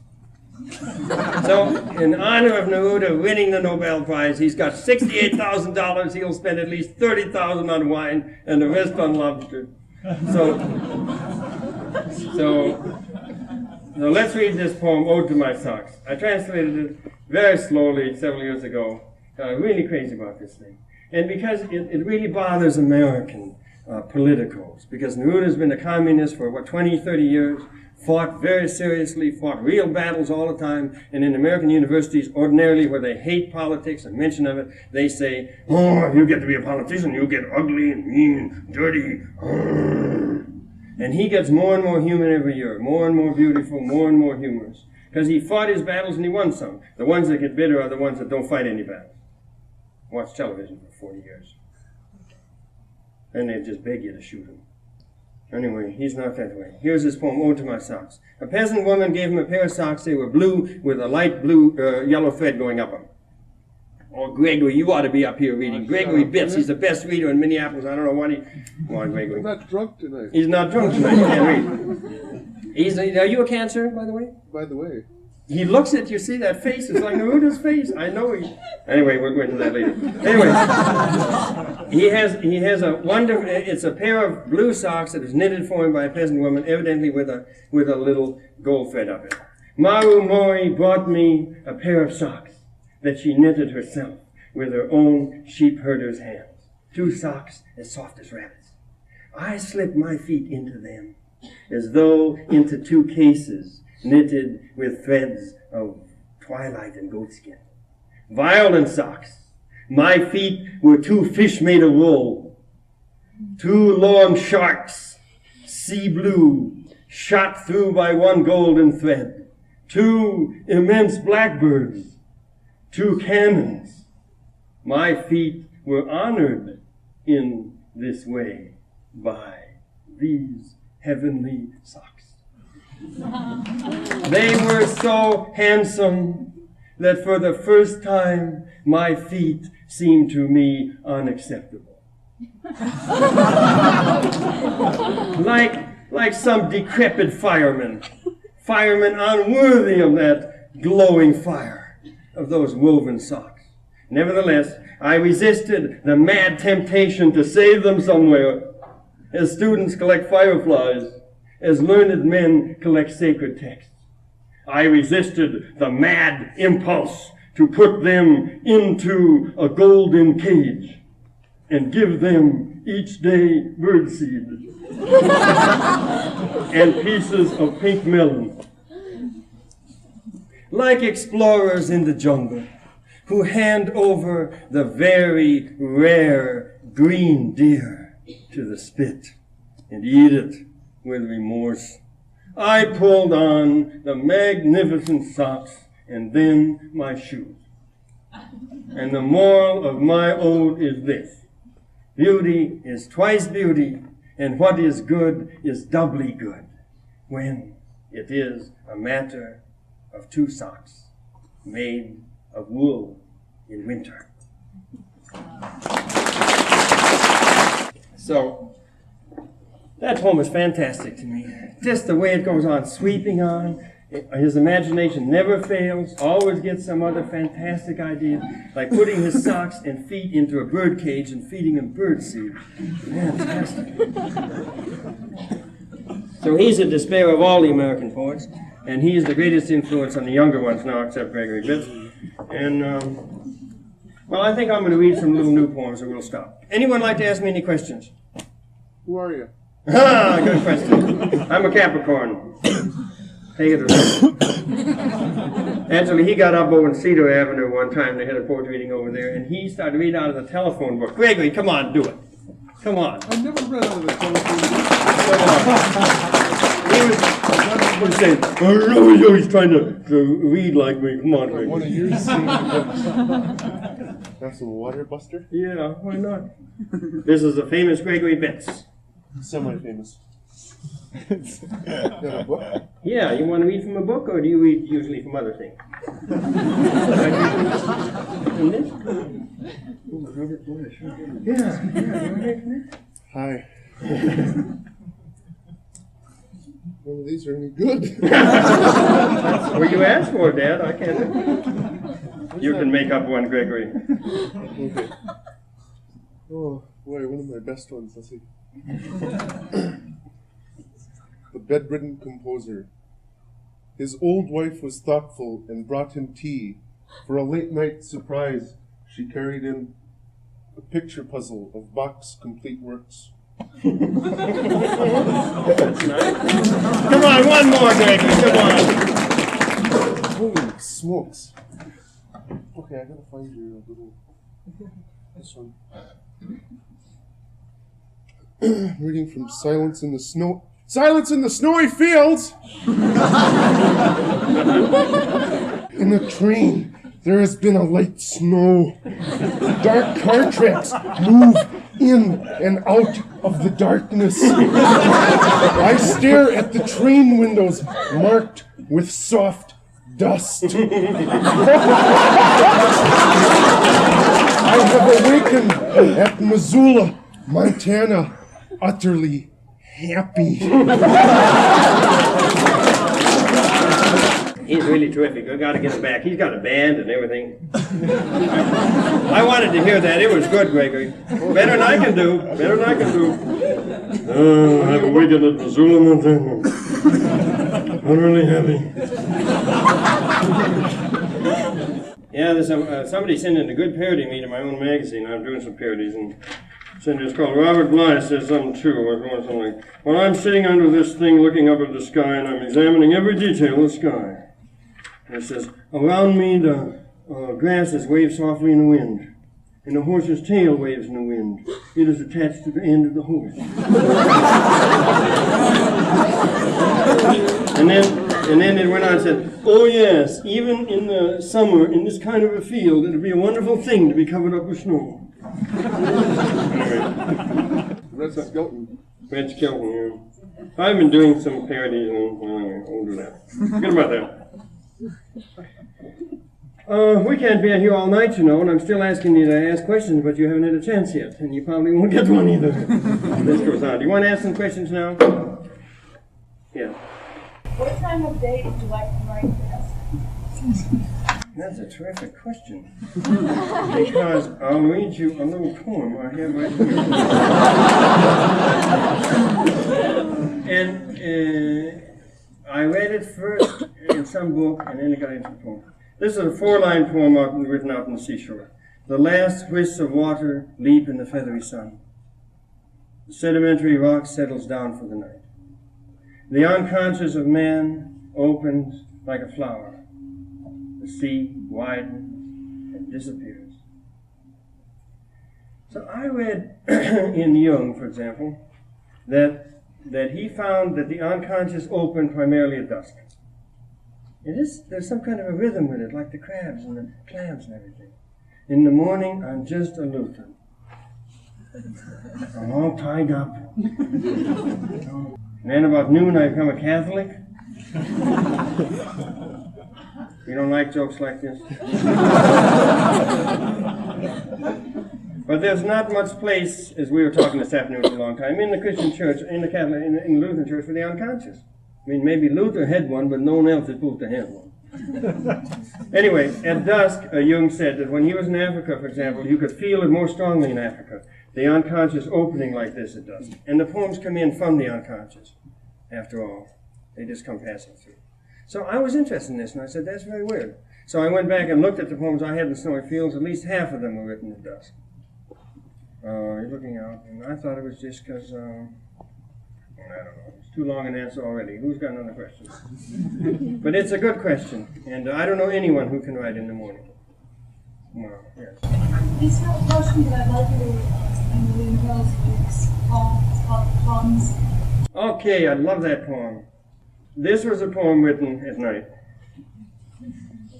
So, in honor of Neruda winning the Nobel Prize, he's got $68,000. He'll spend at least $30,000 on wine and the rest on lobster. So let's read this poem, Ode to My Socks. I translated it very slowly several years ago. Really crazy about this thing. And because it really bothers American politicos, because Neruda's been a communist for, 20, 30 years, fought very seriously, fought real battles all the time, and in American universities, ordinarily, where they hate politics and mention of it, they say, oh, you get to be a politician, you get ugly and mean, dirty. And he gets more and more human every year, more and more beautiful, more and more humorous, because he fought his battles and he won some. The ones that get bitter are the ones that don't fight any battles. Watch television for 40 years. And they just beg you to shoot him. Anyway, he's not that way. Here's his poem, Ode to My Socks. A peasant woman gave him a pair of socks. They were blue with a light blue yellow thread going up them. Oh, Gregory, you ought to be up here reading. Gregory Bitts, he's the best reader in Minneapolis. I don't know what Come on, Gregory. I'm not drunk tonight. He's not drunk tonight. He can't read. Are you a Cancer, by the way? By the way. He looks at you, see that face? It's like Neruda's face. I know he. Anyway, we'll go into that later. Anyway, he has a wonderful. It's a pair of blue socks that was knitted for him by a peasant woman, evidently with a little gold thread up it. Maru Mori brought me a pair of socks that she knitted herself with her own sheep herder's hands. 2 socks as soft as rabbits. I slipped my feet into them as though into 2 cases knitted with threads of twilight and goatskin. Violent socks. My feet were 2 fish made of wool. 2 long sharks, sea blue, shot through by 1 golden thread. 2 immense blackbirds. 2 cannons. My feet were honored in this way by these heavenly socks. They were so handsome that for the first time my feet seemed to me unacceptable. like some decrepit fireman unworthy of that glowing fire of those woven socks. Nevertheless, I resisted the mad temptation to save them somewhere, as students collect fireflies, as learned men collect sacred texts. I resisted the mad impulse to put them into a golden cage and give them each day birdseed and pieces of pink melon. Like explorers in the jungle who hand over the very rare green deer to the spit and eat it with remorse, I pulled on the magnificent socks and then my shoes. And the moral of my ode is this: beauty is twice beauty, and what is good is doubly good when it is a matter of 2 socks made of wool in winter. So, that poem is fantastic to me. Just the way it goes on, sweeping on. His imagination never fails, always gets some other fantastic idea, like putting his socks and feet into a bird cage and feeding him birdseed. Fantastic. So he's the despair of all the American poets, and he is the greatest influence on the younger ones now, except Gregory Bitts. And, well, I think I'm going to read some little new poems and we'll stop. Anyone like to ask me any questions? Who are you? Ah, good question. I'm a Capricorn. Take it or leave it. Actually, he got up over in Cedar Avenue one time. They had a poetry reading over there, and he started reading out of the telephone book. Gregory, come on, do it. Come on. I never read out of the telephone. He was saying, oh, he's trying to read like me. Come on, One Gregory. of yours singing That's a water buster? Yeah, why not? This is a famous Gregory Betts. Semi-famous. Got a book? Yeah, you want to read from a book, or do you read usually from other things? From this? Oh, Robert Boyle, sure. Yeah, you want to read from this? Hi. None of these are any good. Well, you asked for it, Dad. I can't. You can make up one, Gregory. Okay. Oh, boy, one of my best ones. Let's see. The bedridden composer. His old wife was thoughtful and brought him tea. For a late night surprise, she carried in a picture puzzle of Bach's complete works. That's nice. Come on, one more, Gregory. Come on. Holy smokes. Okay, I gotta find your little. This one. Reading from Silence in the Snow. Silence in the Snowy Fields! In a train, there has been a light snow. Dark car tracks move in and out of the darkness. I stare at the train windows marked with soft dust. I have awakened at Missoula, Montana, utterly happy. He's really terrific. I got to get him back. He's got a band and everything. I wanted to hear that. It was good, Gregory. Better than I can do. Better than I can do. I have awakened at Missoula, Montana. I'm really happy. Yeah, there's somebody sent in a good parody me to my own magazine. I'm doing some parodies, and it's called Robert Bly Says Something True, or something like, well, I'm sitting under this thing looking up at the sky, and I'm examining every detail of the sky. And it says, around me the grasses wave softly in the wind, and the horse's tail waves in the wind. It is attached to the end of the horse. And then it went on and said, oh yes, even in the summer, in this kind of a field, it would be a wonderful thing to be covered up with snow. Anyway. Red Skelton. Red Skelton, yeah. I've been doing some parodies, and well, anyway, we'll do that. Forget about that. We can't be here all night, you know, and I'm still asking you to ask questions, but you haven't had a chance yet, and you probably won't get one either. This goes on. Do you want to ask some questions now? Yeah. What time of day did you like to write this? That's a terrific question. Because I'll read you a little poem I have right here. And I read it first in some book, and then it got into the poem. This is a 4-line poem written out on the seashore. The last wisps of water leap in the feathery sun. The sedimentary rock settles down for the night. The unconscious of man opens like a flower. The sea widens and disappears. So I read in Jung, for example, that he found that the unconscious opened primarily at dusk. There's some kind of a rhythm with it, like the crabs and the clams and everything. In the morning, I'm just a Lutheran. I'm all tied up. And then about noon, I become a Catholic. You don't like jokes like this? But there's not much place, as we were talking this afternoon for a long time, in the Christian church, in the Catholic, in the Lutheran church for the unconscious. I mean, maybe Luther had one, but no one else had proved to have one. Anyway, at dusk, Jung said that when he was in Africa, for example, you could feel it more strongly in Africa, the unconscious opening like this at dusk. And the poems come in from the unconscious, after all. They just come passing through. So I was interested in this, and I said, that's very weird. So I went back and looked at the poems I had in the Snowy Fields. At least half of them were written at dusk. You're looking out, and I thought it was just because I don't know. It's too long an answer already. Who's got another question? But it's a good question, and I don't know anyone who can write in the morning. Well, yes. This question that I'd like you to William Carlos is called Plums. Okay, I love that poem. This was a poem written at night.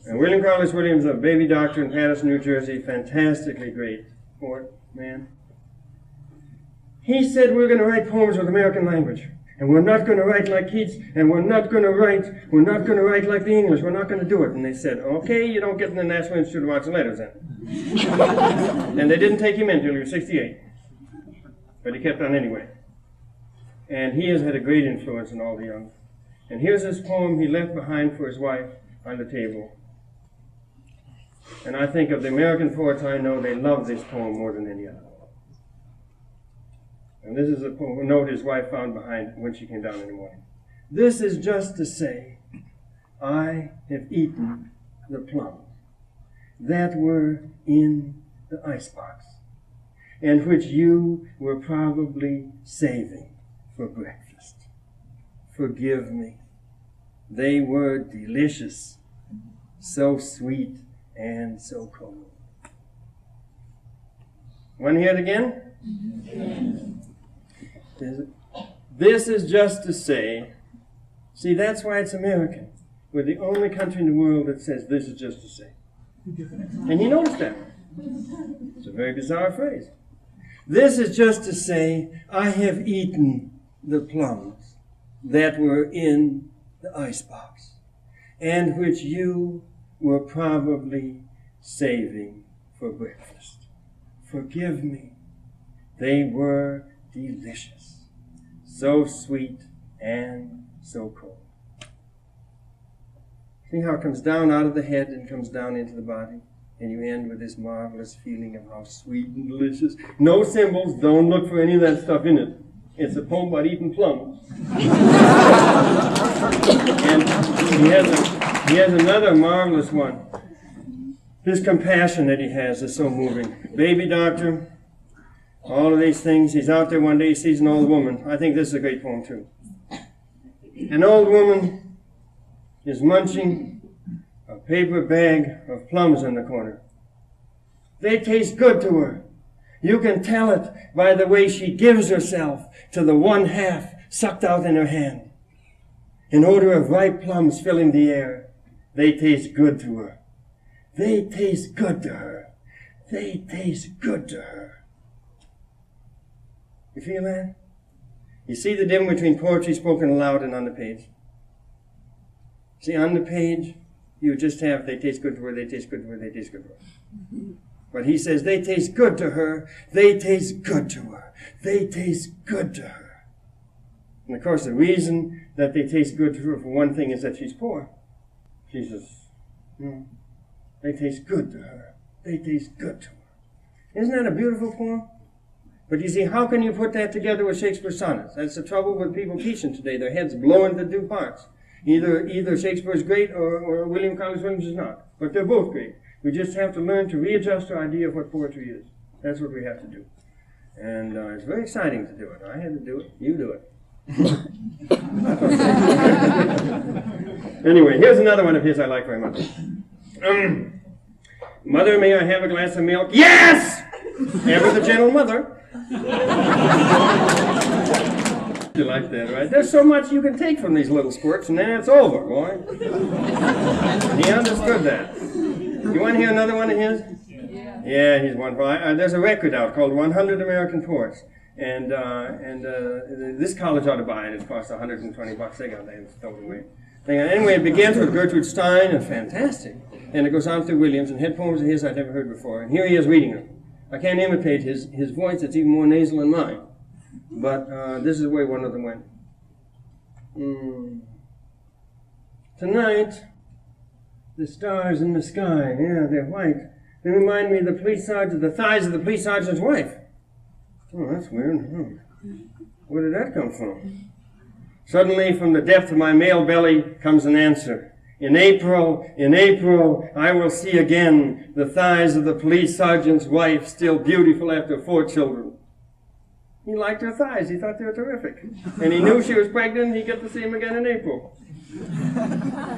And William Carlos Williams, a baby doctor in Patterson, New Jersey, fantastically great poet, man. He said, we're going to write poems with American language. And we're not going to write like Keats, and we're not going to write like the English. We're not going to do it. And they said, okay, you don't get in the National Institute of Arts and Letters then. And they didn't take him in until he was 68. But he kept on anyway. And he has had a great influence on all the young. And here's this poem he left behind for his wife on the table. And I think of the American poets I know, they love this poem more than any other. And this is a note his wife found behind when she came down in the morning. This is just to say, I have eaten the plums that were in the icebox, and which you were probably saving for breakfast. Forgive me. They were delicious, so sweet and so cold. Want to hear it again? This is just to say, see, that's why it's American. We're the only country in the world that says this is just to say. And you notice that. It's a very bizarre phrase. This is just to say, I have eaten the plums that were in the icebox, and which you were probably saving for breakfast. Forgive me. They were delicious, so sweet and so cold. See how it comes down out of the head and comes down into the body? And you end with this marvelous feeling of how sweet and delicious. No symbols, don't look for any of that stuff in it. It's a poem about eating plums. And he has another marvelous one. His compassion that he has is so moving. Baby doctor, all of these things. He's out there one day, he sees an old woman. I think this is a great poem too. An old woman is munching a paper bag of plums in the corner. They taste good to her. You can tell it by the way she gives herself to the one half sucked out in her hand. An odor of ripe plums filling the air. They taste good to her. They taste good to her. They taste good to her. You feel that? You see the difference between poetry spoken aloud and on the page? See, on the page, you just have, they taste good to her, they taste good to her, they taste good to her. But he says, they taste good to her, they taste good to her, they taste good to her. And of course, the reason that they taste good to her, for one thing, is that she's poor. She says, they taste good to her, they taste good to her. Isn't that a beautiful poem? But you see, how can you put that together with Shakespeare's sonnets? That's the trouble with people teaching today. Their heads blow into two parts. Either Shakespeare is great or William Carlos Williams is not. But they're both great. We just have to learn to readjust our idea of what poetry is. That's what we have to do. And it's very exciting to do it. I had to do it. You do it. Anyway, here's another one of his I like very much. Mother, may I have a glass of milk? Yes! Ever the gentle mother. You like that, right? There's so much you can take from these little squirts, and then it's over, boy. He understood that. You want to hear another one of his? Yeah, he's one. There's a record out called 100 American Poets, and this college ought to buy it. It costs $120. They got it thrown away. Anyway, it begins with Gertrude Stein, and fantastic. And it goes on through Williams, and head poems of his I'd never heard before. And here he is reading them. I can't imitate his voice. It's even more nasal than mine. But this is the way one of them went. Tonight, the stars in the sky, yeah, they're white. They remind me of the police sergeant, the thighs of the police sergeant's wife. Oh, that's weird. Where did that come from? Suddenly, from the depth of my male belly comes an answer. In April, I will see again the thighs of the police sergeant's wife, still beautiful after 4 children. He liked her thighs. He thought they were terrific. And he knew she was pregnant, he'd get to see him again in April.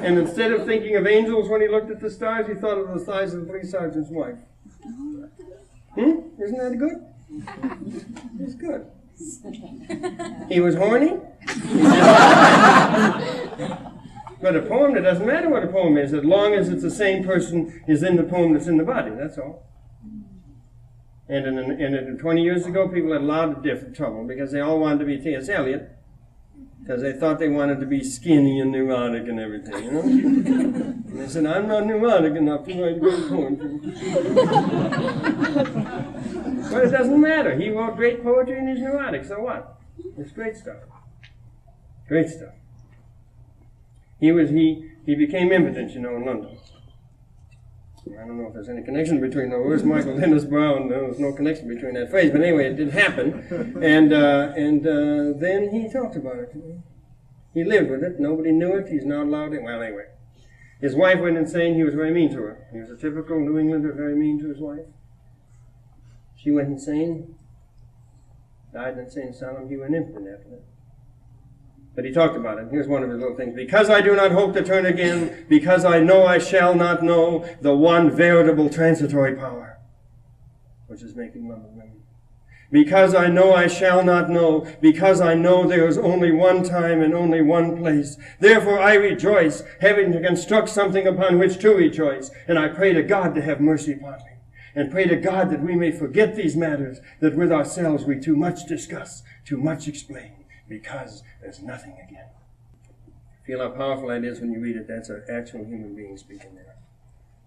And instead of thinking of angels when he looked at the stars, he thought of the thighs of the police sergeant's wife. Isn't that good? It's good. He was horny. But a poem, it doesn't matter what a poem is, as long as it's the same person is in the poem that's in the body, that's all. And 20 years ago, people had a lot of different trouble because they all wanted to be T.S. Eliot, because they thought they wanted to be skinny and neurotic and everything, you know? And they said, I'm not neurotic enough to write great poetry. But it doesn't matter. He wrote great poetry and he's neurotic, so what? It's great stuff. Great stuff. He became impotent, you know, in London. I don't know if there's any connection between those. Where's Michael Dennis Brown? There was no connection between that phrase. But anyway, it did happen. And then he talked about it. He lived with it. Nobody knew it. He's not allowed it. Well, anyway. His wife went insane. He was very mean to her. He was a typical New Englander, very mean to his wife. She went insane. Died in insane asylum. He went impotent after that. But he talked about it. Here's one of his little things. Because I do not hope to turn again, because I know I shall not know the one veritable transitory power, which is making love of women. Because I know I shall not know, because I know there is only one time and only one place. Therefore I rejoice, having to construct something upon which to rejoice. And I pray to God to have mercy upon me. And pray to God that we may forget these matters, that with ourselves we too much discuss, too much explain. Because there's nothing again. Feel how powerful that is when you read it. That's an actual human being speaking there.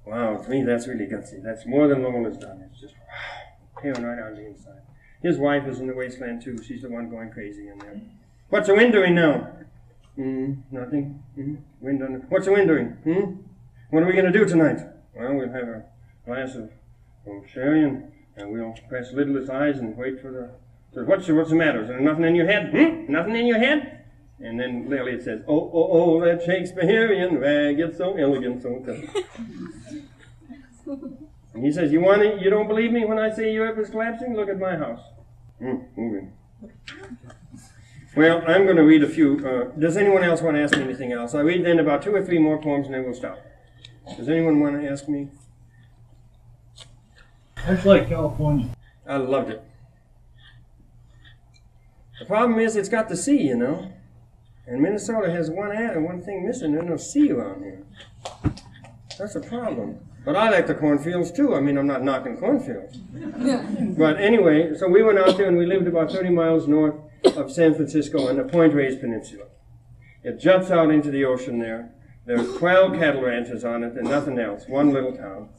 Wow, to me that's really gutsy. That's more than Lowell has done. It's just tearing right on the inside. His wife is in the wasteland too. She's the one going crazy in there. What's the wind doing now? Nothing. Wind on. What's the wind doing? What are we going to do tonight? Well, we'll have a glass of sherry and we'll press lid with eyes and wait for the. So what's the matter? Is there nothing in your head? Nothing in your head? And then Elliot says, oh, that Shakespearean rag, it's so elegant, so clever. And he says, you don't believe me when I say Europe is collapsing? Look at my house. Moving. Well, I'm going to read a few. Does anyone else want to ask me anything else? I'll read then about 2 or 3 more poems and then we'll stop. Does anyone want to ask me? It's like California. I loved it. The problem is it's got the sea, you know. And Minnesota has one thing missing. There's no sea around here. That's a problem. But I like the cornfields too. I mean, I'm not knocking cornfields. But anyway, so we went out there and we lived about 30 miles north of San Francisco on the Point Reyes Peninsula. It juts out into the ocean there. There's 12 cattle ranches on it and nothing else. One little town.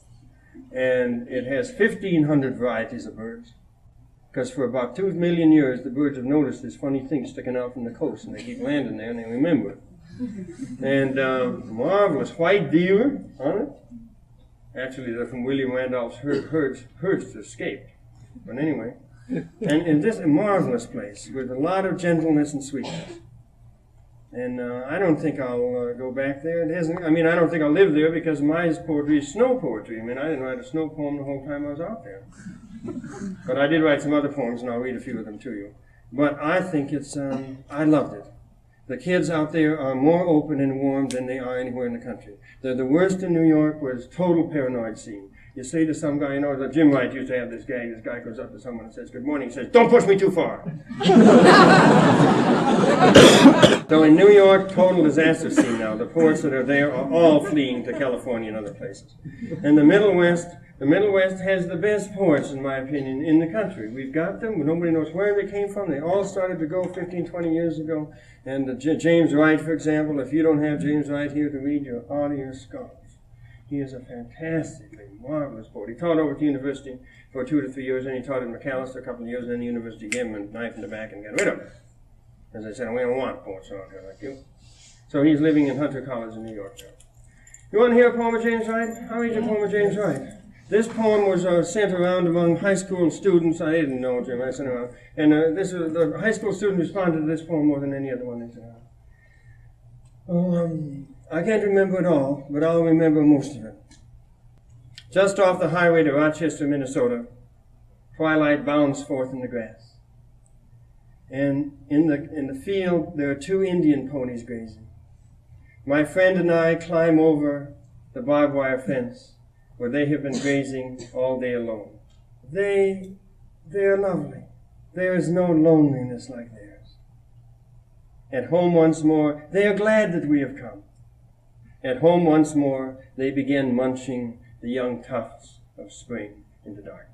And it has 1,500 varieties of birds. Because for about 2 million years, the birds have noticed this funny thing sticking out from the coast, and they keep landing there, and they remember it. And marvelous white deer on it. Actually, they're from William Randolph's herds that escaped. But anyway, and in this marvelous place with a lot of gentleness and sweetness. And I don't think I'll go back there. I don't think I'll live there because my poetry is snow poetry. I mean, I didn't write a snow poem the whole time I was out there. But I did write some other poems, and I'll read a few of them to you. But I think it's, I loved it. The kids out there are more open and warm than they are anywhere in the country. The worst in New York was total paranoid scene. You say to some guy, Jim Wright used to have this guy goes up to someone and says, good morning. He says, don't push me too far. So in New York, total disaster scene now. The poets that are there are all fleeing to California and other places. And the Middle West has the best poets, in my opinion, in the country. We've got them, but nobody knows where they came from. They all started to go 15, 20 years ago. And James Wright, for example, if you don't have James Wright here to read, you're out of your skulls. He is a fantastically marvelous poet. He taught over at the university for 2 to 3 years, and he taught at McAllister a couple of years, and then the university gave him a knife in the back and got rid of him. As I said, we don't want poets around here like you. So he's living in Hunter College in New York now. You want to hear a poem of James Wright? I'll read you a poem of James Wright. This poem was sent around among high school students. I didn't know, Jim. I sent it around. And the high school students responded to this poem more than any other one they sent around. I can't remember it all, but I'll remember most of it. Just off the highway to Rochester, Minnesota, twilight bounds forth in the grass. And in the field, there are 2 Indian ponies grazing. My friend and I climb over the barbed wire fence where they have been grazing all day alone. They're lovely. There is no loneliness like theirs. At home once more, they are glad that we have come. At home once more, they begin munching the young tufts of spring in the darkness.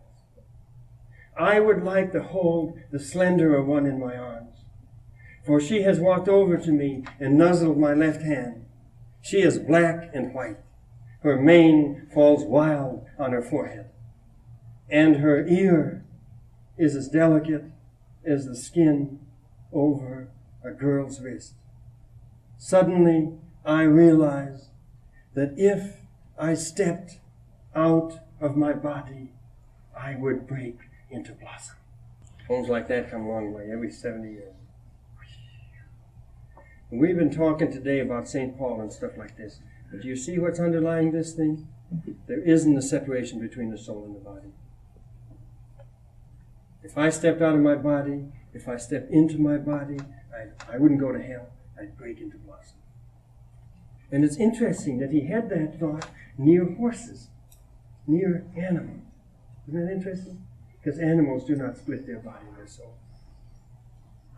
I would like to hold the slenderer one in my arms, for she has walked over to me and nuzzled my left hand. She is black and white. Her mane falls wild on her forehead, and her ear is as delicate as the skin over a girl's wrist. Suddenly, I realize that if I stepped out of my body, I would break into blossom. Poems like that come a long way, every 70 years. And we've been talking today about St. Paul and stuff like this. But do you see what's underlying this thing? There isn't a separation between the soul and the body. If I stepped out of my body, if I stepped into my body, I wouldn't go to hell. I'd break into blossom. And it's interesting that he had that thought near horses, near animals. Isn't that interesting? Because animals do not split their body and their soul.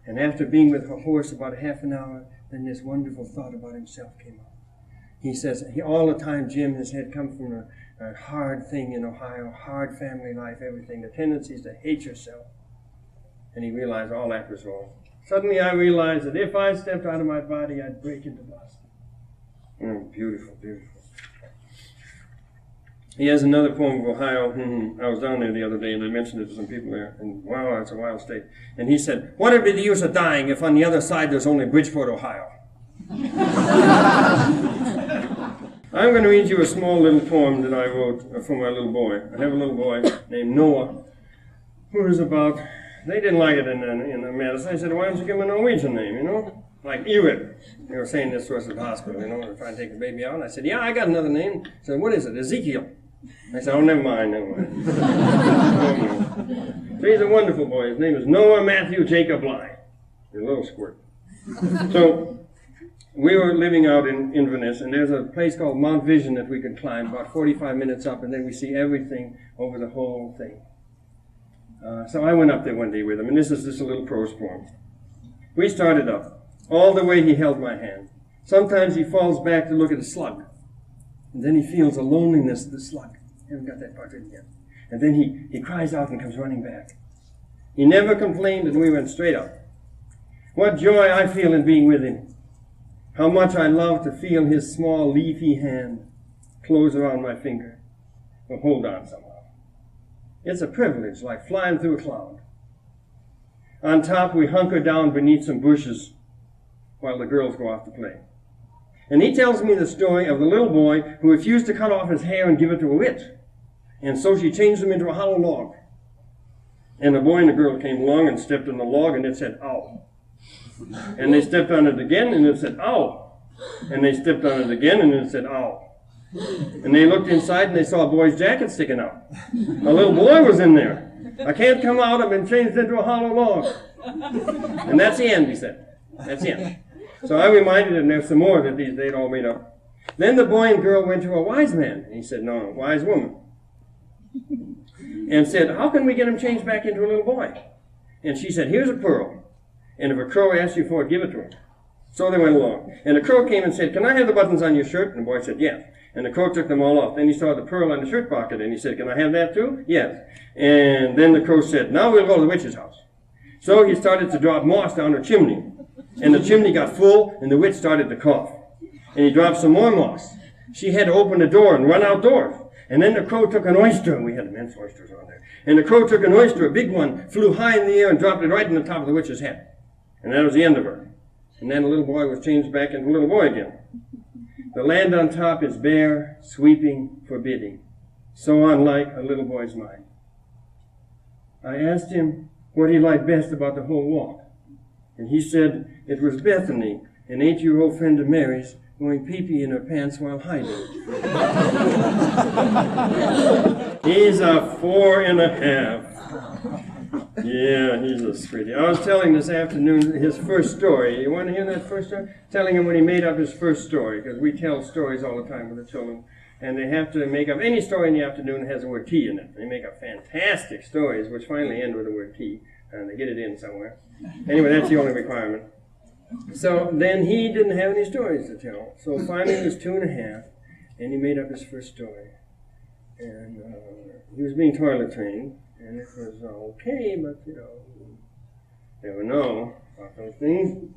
And after being with a horse about half an hour, then this wonderful thought about himself came up. He says, all the time Jim has had come from a hard thing in Ohio, hard family life, everything, the tendencies to hate yourself. And he realized all that was wrong. Suddenly I realized that if I stepped out of my body, I'd break into blossom. Beautiful, beautiful. He has another poem of Ohio. I was down there the other day and I mentioned it to some people there. And wow, it's a wild state. And he said, what would be the use of dying if on the other side there's only Bridgeport, Ohio? I'm going to read you a small little poem that I wrote for my little boy. I have a little boy named Noah, who is about, they didn't like it in Madison. I said, why don't you give him a Norwegian name, you know? Like Irit. They were saying this to us at the hospital, you know, they're trying to take the baby out. And I said, yeah, I got another name. I said, what is it? Ezekiel. I said, oh, never mind. So he's a wonderful boy. His name is Noah Matthew Jacob Bly. He's a little squirt. So we were living out in Inverness, and there's a place called Mount Vision that we could climb, about 45 minutes up, and then we see everything over the whole thing. So I went up there one day with him, and this is just a little prose poem. We started up. All the way he held my hand. Sometimes he falls back to look at a slug, and then he feels the loneliness of the slug. I haven't got that part written yet. And then he cries out and comes running back. He never complained, and we went straight up. What joy I feel in being with him. How much I love to feel his small leafy hand close around my finger. Well, hold on somehow. It's a privilege, like flying through a cloud. On top, we hunker down beneath some bushes while the girls go off to play. And he tells me the story of the little boy who refused to cut off his hair and give it to a witch. And so she changed him into a hollow log. And the boy and the girl came along and stepped on the log, and it said, ow. And they stepped on it again, and it said, ow. And they stepped on it again, and it said, ow. And they looked inside, and they saw a boy's jacket sticking out. A little boy was in there. I can't come out, I've been changed into a hollow log. And that's the end, he said. That's the end. So I reminded him there's some more that they'd all made up. Then the boy and girl went to a wise man. And he said, no, a wise woman. And said, how can we get him changed back into a little boy? And she said, here's a pearl. And if a crow asks you for it, give it to him. So they went along. And the crow came and said, can I have the buttons on your shirt? And the boy said, yes. And the crow took them all off. Then he saw the pearl on the shirt pocket. And he said, can I have that too? Yes. And then the crow said, now we'll go to the witch's house. So he started to drop moss down her chimney. And the chimney got full, and the witch started to cough. And he dropped some more moss. She had to open the door and run outdoors. And then the crow took an oyster. We had immense oysters on there. And the crow took an oyster, a big one, flew high in the air and dropped it right in the top of the witch's head. And that was the end of her. And then the little boy was changed back into a little boy again. The land on top is bare, sweeping, forbidding. So unlike a little boy's mind. I asked him what he liked best about the whole walk. And he said it was Bethany, an 8-year-old friend of Mary's, going pee-pee in her pants while hiding. He's a 4.5. Yeah, he's a sweetie. I was telling this afternoon his first story. You want to hear that first story? Telling him when he made up his first story, because we tell stories all the time with the children, and they have to make up any story in the afternoon that has the word tea in it. They make up fantastic stories, which finally end with the word tea, and they get it in somewhere. Anyway, that's the only requirement. So then he didn't have any stories to tell. So finally he was 2½, and he made up his first story. And he was being toilet trained, and it was okay, but you never know about those things.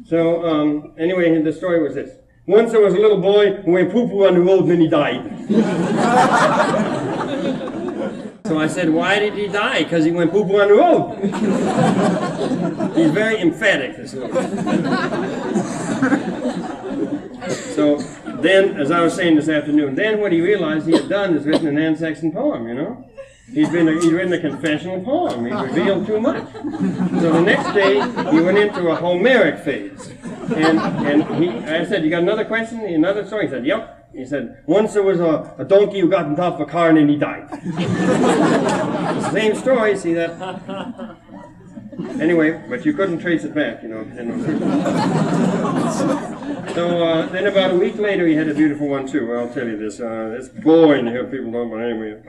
So anyway, the story was this. Once there was a little boy who went poo-poo on the road and then he died. So I said, why did he die? Because he went poo-poo on the road. He's very emphatic, this little. So then, as I was saying this afternoon, then what he realized he had done is written an Anne-Saxon poem, you know? He'd written a confessional poem. He revealed too much. So the next day, he went into a Homeric phase. And I said, you got another question? Another story? He said, yep. He said, once there was a donkey who got on top of a car and then he died. It's the same story, see that? Anyway, but you couldn't trace it back, you know. So then about a week later, he had a beautiful one too. I'll tell you this. It's boring to hear people talk about it anyway. It's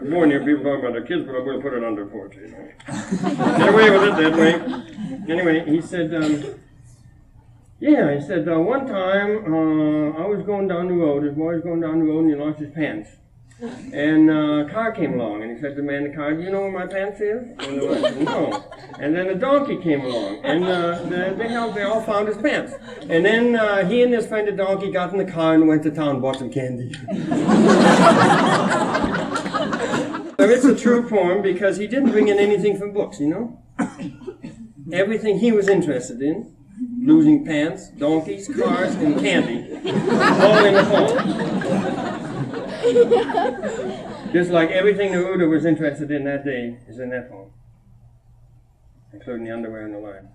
boring to hear people talk about their kids, but I will put it under poetry. You know. Get away with it that way. Anyway, he said, one time I was going down the road, his boy was going down the road and he lost his pants. And a car came along and he said to the man in the car, do you know where my pants is? And the man said, no. And then a donkey came along and they all found his pants. And then he and his friend the donkey got in the car and went to town and bought some candy. It's a true poem because he didn't bring in anything from books, you know? Everything he was interested in, losing pants, donkeys, cars, and candy, all in the poem. Just like everything Neruda was interested in that day is in that poem, including the underwear and the line.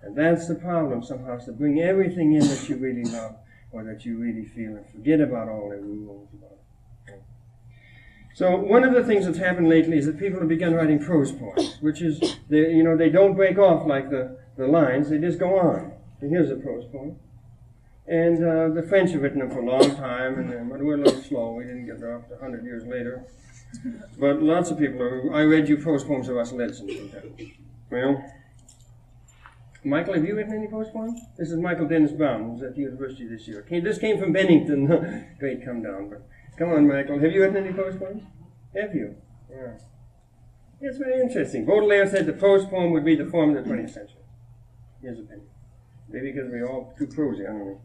And that's the problem somehow, is to bring everything in that you really love or that you really feel and forget about all the rules about it. So one of the things that's happened lately is that people have begun writing prose poems, which is, they don't break off like the lines, they just go on. And here's a prose poem. And the French have written them for a long time, and but we're a little slow. We didn't get there up to 100 years later. But lots of people I read you prose poems of Russell Edson sometimes. Well, Michael, have you written any prose poems? This is Michael Dennis Brown, who's at the university this year. This came from Bennington. Great come down. But come on, Michael. Have you written any prose poems? Have you? Yeah. It's very interesting. Baudelaire said the prose poem would be the form of the 20th century. His opinion. Maybe because we're all too prosy, I don't know.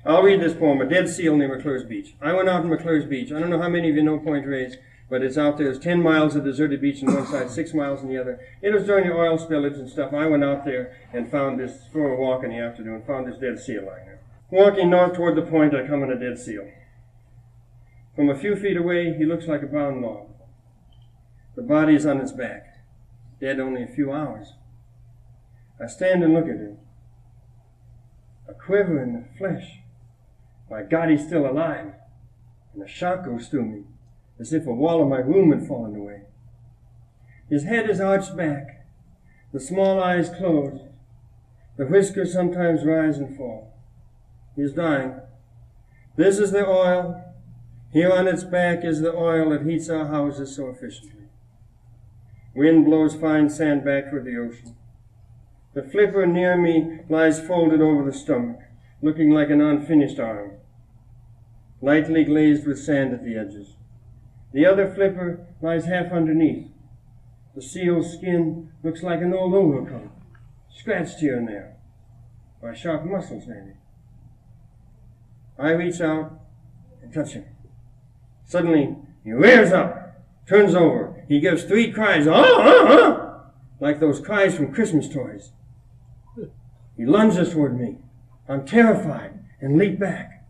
I'll read this poem, A Dead Seal Near McClure's Beach. I went out to McClure's Beach. I don't know how many of you know Point Reyes, but it's out there. It's 10 miles of deserted beach on one side, 6 miles on the other. It was during the oil spillage and stuff. I went out there and found this, for a walk in the afternoon, found this dead seal lying there. Walking north toward the point, I come on a dead seal. From a few feet away, he looks like a brown log. The body is on its back, dead only a few hours. I stand and look at him. A quiver in the flesh. My God, he's still alive. And a shock goes through me, as if a wall of my room had fallen away. His head is arched back, the small eyes closed. The whiskers sometimes rise and fall. He is dying. This is the oil. Here on its back is the oil that heats our houses so efficiently. Wind blows fine sand back toward the ocean. The flipper near me lies folded over the stomach, looking like an unfinished arm, lightly glazed with sand at the edges. The other flipper lies half underneath. The seal's skin looks like an old overcoat, scratched here and there, by sharp muscles maybe. I reach out and touch him. Suddenly, he rears up, turns over. He gives 3 cries, like those cries from Christmas toys. He lunges toward me. I'm terrified and leap back,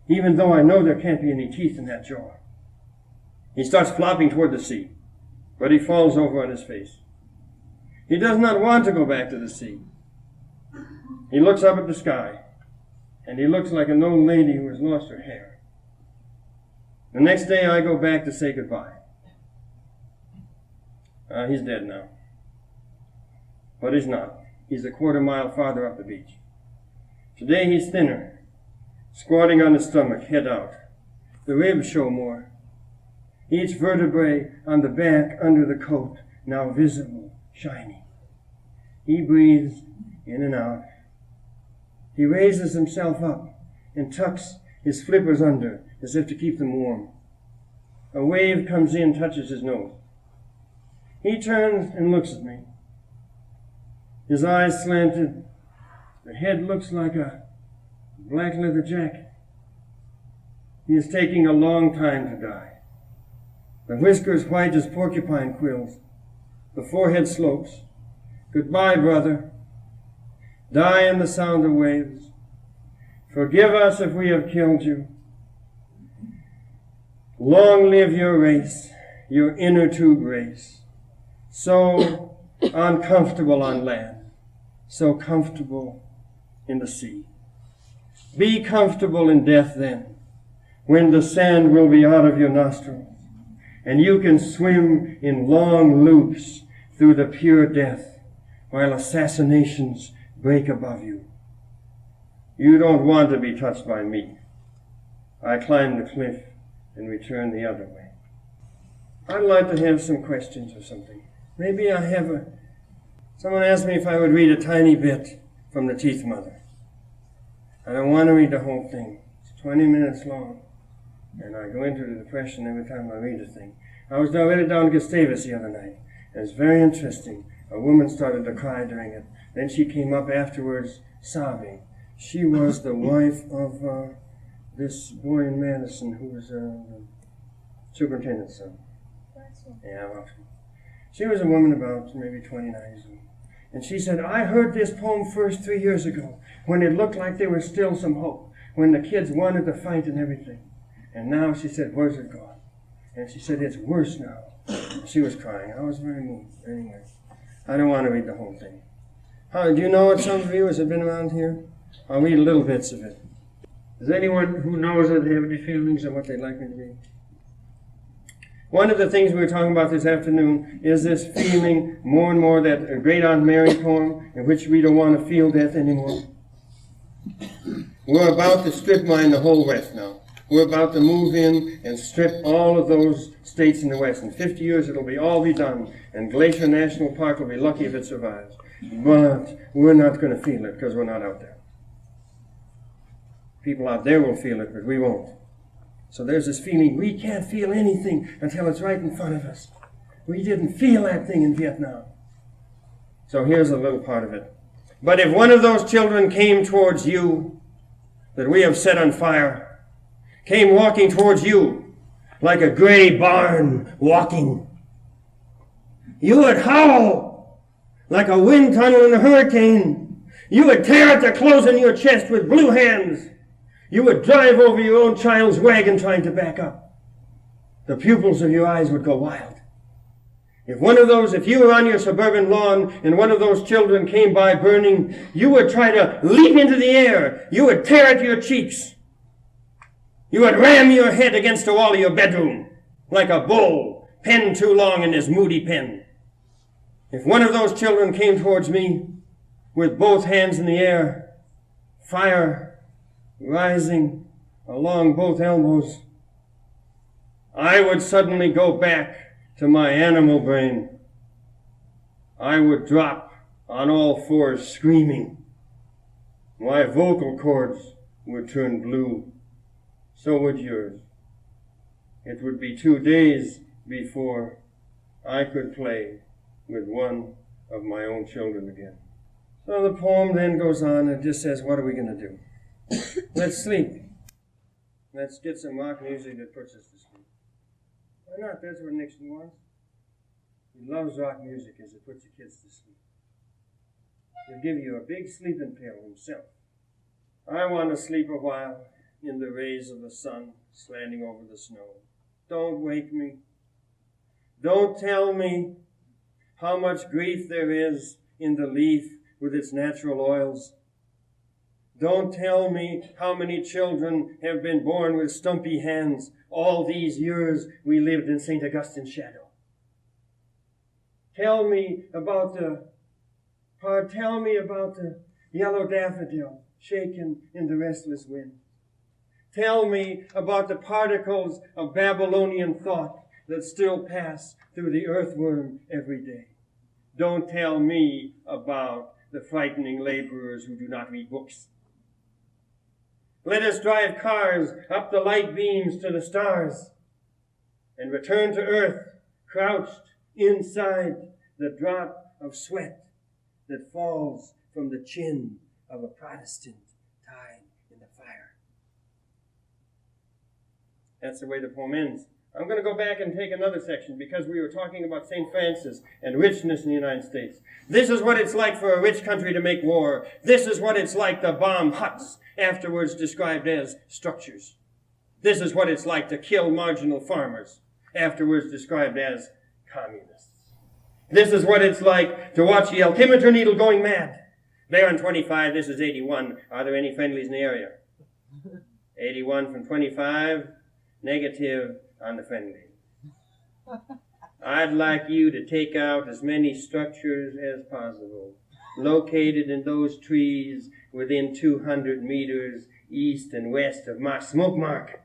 even though I know there can't be any teeth in that jaw. He starts flopping toward the sea, but he falls over on his face. He does not want to go back to the sea. He looks up at the sky, and he looks like an old lady who has lost her hair. The next day I go back to say goodbye. He's dead now. but he's not. He's a quarter-mile farther up the beach. Today he's thinner, squatting on his stomach, head out. The ribs show more. Each vertebrae on the back under the coat, now visible, shiny. He breathes in and out. He raises himself up and tucks his flippers under as if to keep them warm. A wave comes in, touches his nose. He turns and looks at me. His eyes slanted. The head looks like a black leather jacket. He is taking a long time to die. The whiskers white as porcupine quills. The forehead slopes. Goodbye, brother. Die in the sound of waves. Forgive us if we have killed you. Long live your race, your inner tube race. So uncomfortable on land, so comfortable in the sea. Be comfortable in death then, when the sand will be out of your nostrils, and you can swim in long loops through the pure death, while assassinations break above you. You don't want to be touched by me. I climb the cliff and return the other way. I'd like to have some questions or something. Maybe I have someone asked me if I would read a tiny bit from the Teeth Mother. I don't want to read the whole thing. It's 20 minutes long, and I go into the depression every time I read a thing. I read it down to Gustavus the other night. It was very interesting. A woman started to cry during it. Then she came up afterwards sobbing. She was the wife of this boy in Madison who was the superintendent's son. Yeah, well, she was a woman about maybe 29 years old. And she said, I heard this poem first 3 years ago, when it looked like there was still some hope, when the kids wanted to fight and everything. And now, she said, where's it gone? And she said, it's worse now. She was crying. I was very moved. Anyway, I don't want to read the whole thing. Do you know what some viewers have been around here? I'll read little bits of it. Does anyone who knows it have any feelings of what they'd like me to read? One of the things we were talking about this afternoon is this feeling more and more that Great Aunt Mary poem in which we don't want to feel death anymore. We're about to strip mine the whole West now. We're about to move in and strip all of those states in the West. In 50 years it'll all be done, and Glacier National Park will be lucky if it survives. But we're not going to feel it because we're not out there. People out there will feel it, but we won't. So there's this feeling we can't feel anything until it's right in front of us. We didn't feel that thing in Vietnam. So here's a little part of it. But if one of those children came towards you that we have set on fire, came walking towards you like a gray barn walking, you would howl like a wind tunnel in a hurricane. You would tear at the clothes in your chest with blue hands. You would drive over your own child's wagon trying to back up. The pupils of your eyes would go wild. If you were on your suburban lawn and one of those children came by burning, you would try to leap into the air. You would tear at your cheeks. You would ram your head against the wall of your bedroom like a bull penned too long in his moody pen. If one of those children came towards me with both hands in the air, fire rising along both elbows, I would suddenly go back to my animal brain. I would drop on all fours screaming. My vocal cords would turn blue. So would yours. It would be 2 days before I could play with one of my own children again. So the poem then goes on and just says, what are we going to do? Let's sleep. Let's get some rock music that puts us to sleep. Why not? That's what Nixon wants. He loves rock music as it puts the kids to sleep. He'll give you a big sleeping pill himself. I want to sleep a while in the rays of the sun slanting over the snow. Don't wake me. Don't tell me how much grief there is in the leaf with its natural oils. Don't tell me how many children have been born with stumpy hands all these years we lived in St. Augustine's shadow. Tell me about the Tell me about the yellow daffodil shaken in the restless wind. Tell me about the particles of Babylonian thought that still pass through the earthworm every day. Don't tell me about the frightening laborers who do not read books. Let us drive cars up the light beams to the stars and return to earth, crouched inside the drop of sweat that falls from the chin of a Protestant tied in the fire. That's the way the poem ends. I'm going to go back and take another section because we were talking about St. Francis and richness in the United States. This is what it's like for a rich country to make war. This is what it's like to bomb huts, afterwards described as structures. This is what it's like to kill marginal farmers, afterwards described as communists. This is what it's like to watch the altimeter needle going mad. There on 25, this is 81. Are there any friendlies in the area? 81 from 25, negative on the friendly. I'd like you to take out as many structures as possible, located in those trees within 200 meters east and west of my smoke mark.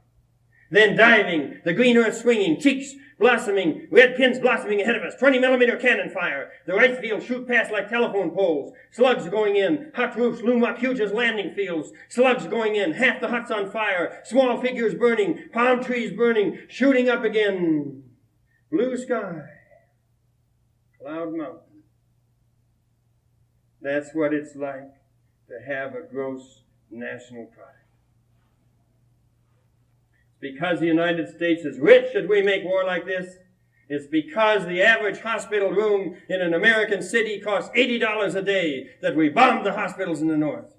Then diving, the green earth swinging, cheeks blossoming, red pins blossoming ahead of us, 20-millimeter cannon fire. The rice fields shoot past like telephone poles. Slugs going in, hot roofs loom up huge as landing fields. Slugs going in, half the huts on fire, small figures burning, palm trees burning, shooting up again. Blue sky, Cloud Mountain. That's what it's like to have a gross national pride. Because the United States is rich that we make war like this. It's because the average hospital room in an American city costs $80 a day that we bomb the hospitals in the north.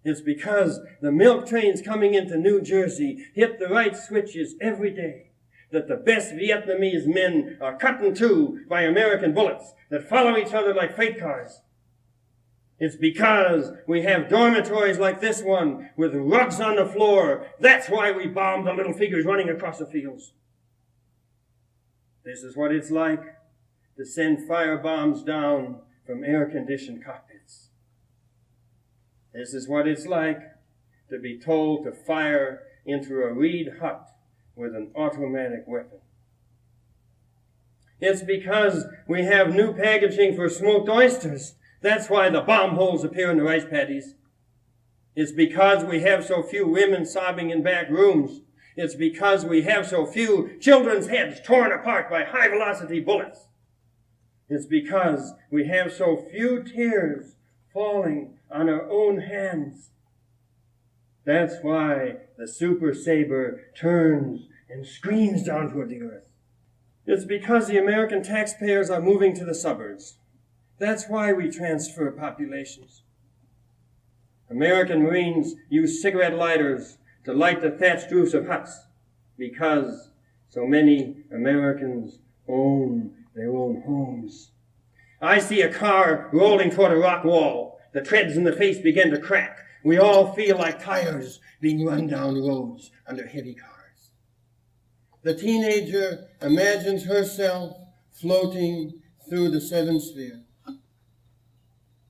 It's because the milk trains coming into New Jersey hit the right switches every day that the best Vietnamese men are cut in two by American bullets that follow each other like freight cars. It's because we have dormitories like this one with rugs on the floor. That's why we bomb the little figures running across the fields. This is what it's like to send fire bombs down from air-conditioned cockpits. This is what it's like to be told to fire into a reed hut with an automatic weapon. It's because we have new packaging for smoked oysters. That's why the bomb holes appear in the rice paddies. It's because we have so few women sobbing in back rooms. It's because we have so few children's heads torn apart by high-velocity bullets. It's because we have so few tears falling on our own hands. That's why the Super Saber turns and screams down toward the earth. It's because the American taxpayers are moving to the suburbs. That's why we transfer populations. American Marines use cigarette lighters to light the thatched roofs of huts because so many Americans own their own homes. I see a car rolling toward a rock wall. The treads in the face begin to crack. We all feel like tires being run down roads under heavy cars. The teenager imagines herself floating through the seventh sphere.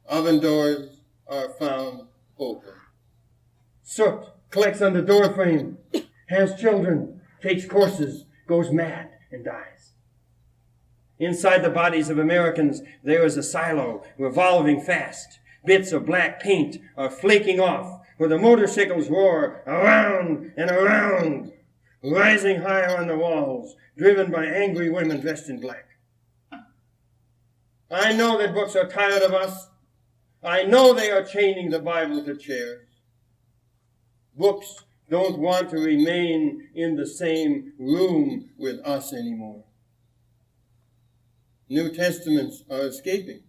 Oven doors are found open. Soot collects on the door frame, has children, takes courses, goes mad, and dies. Inside the bodies of Americans, there is a silo revolving fast. Bits of black paint are flaking off, where the motorcycles roar around and around, rising higher on the walls, driven by angry women dressed in black. I know that books are tired of us. I know they are chaining the Bible to chairs. Books don't want to remain in the same room with us anymore. New Testaments are escaping,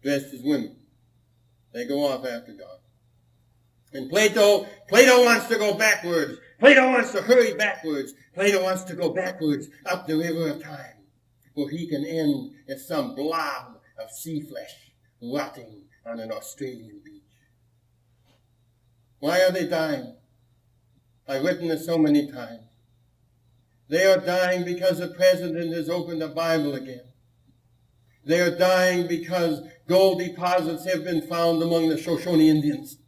dressed as women. They go off after God. And Plato wants to go backwards. Plato wants to hurry backwards. Plato wants to go backwards up the river of time, where he can end as some blob of sea flesh rotting on an Australian beach. Why are they dying? I've written this so many times. They are dying because the president has opened the Bible again. They are dying because gold deposits have been found among the Shoshone Indians.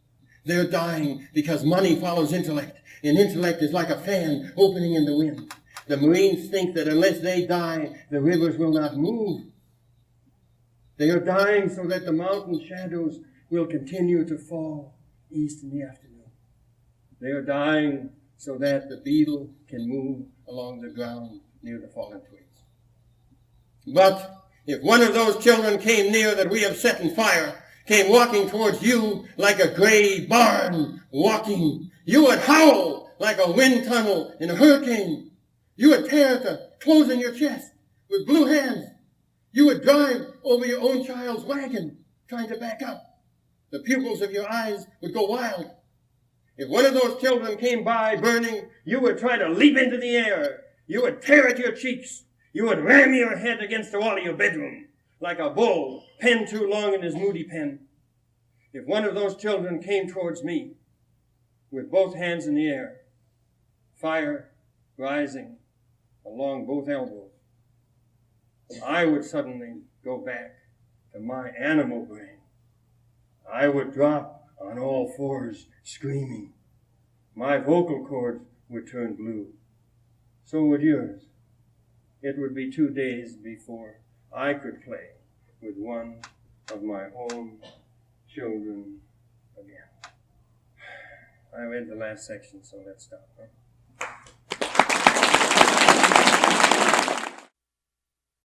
They're dying because money follows intellect, and intellect is like a fan opening in the wind. The Marines think that unless they die, the rivers will not move. They are dying so that the mountain shadows will continue to fall east in the afternoon. They are dying so that the beetle can move along the ground near the fallen twigs. But if one of those children came near that we have set in fire, came walking towards you like a gray barn walking, you would howl like a wind tunnel in a hurricane. You would tear at the clothes in your chest with blue hands. You would drive over your own child's wagon trying to back up. The pupils of your eyes would go wild. If one of those children came by burning, you would try to leap into the air. You would tear at your cheeks. You would ram your head against the wall of your bedroom like a bull penned too long in his moody pen. If one of those children came towards me with both hands in the air, fire rising along both elbows, I would suddenly go back to my animal brain. I would drop on all fours, screaming. My vocal cords would turn blue. So would yours. It would be 2 days before I could play with one of my own children again. I read the last section, so let's stop. Huh?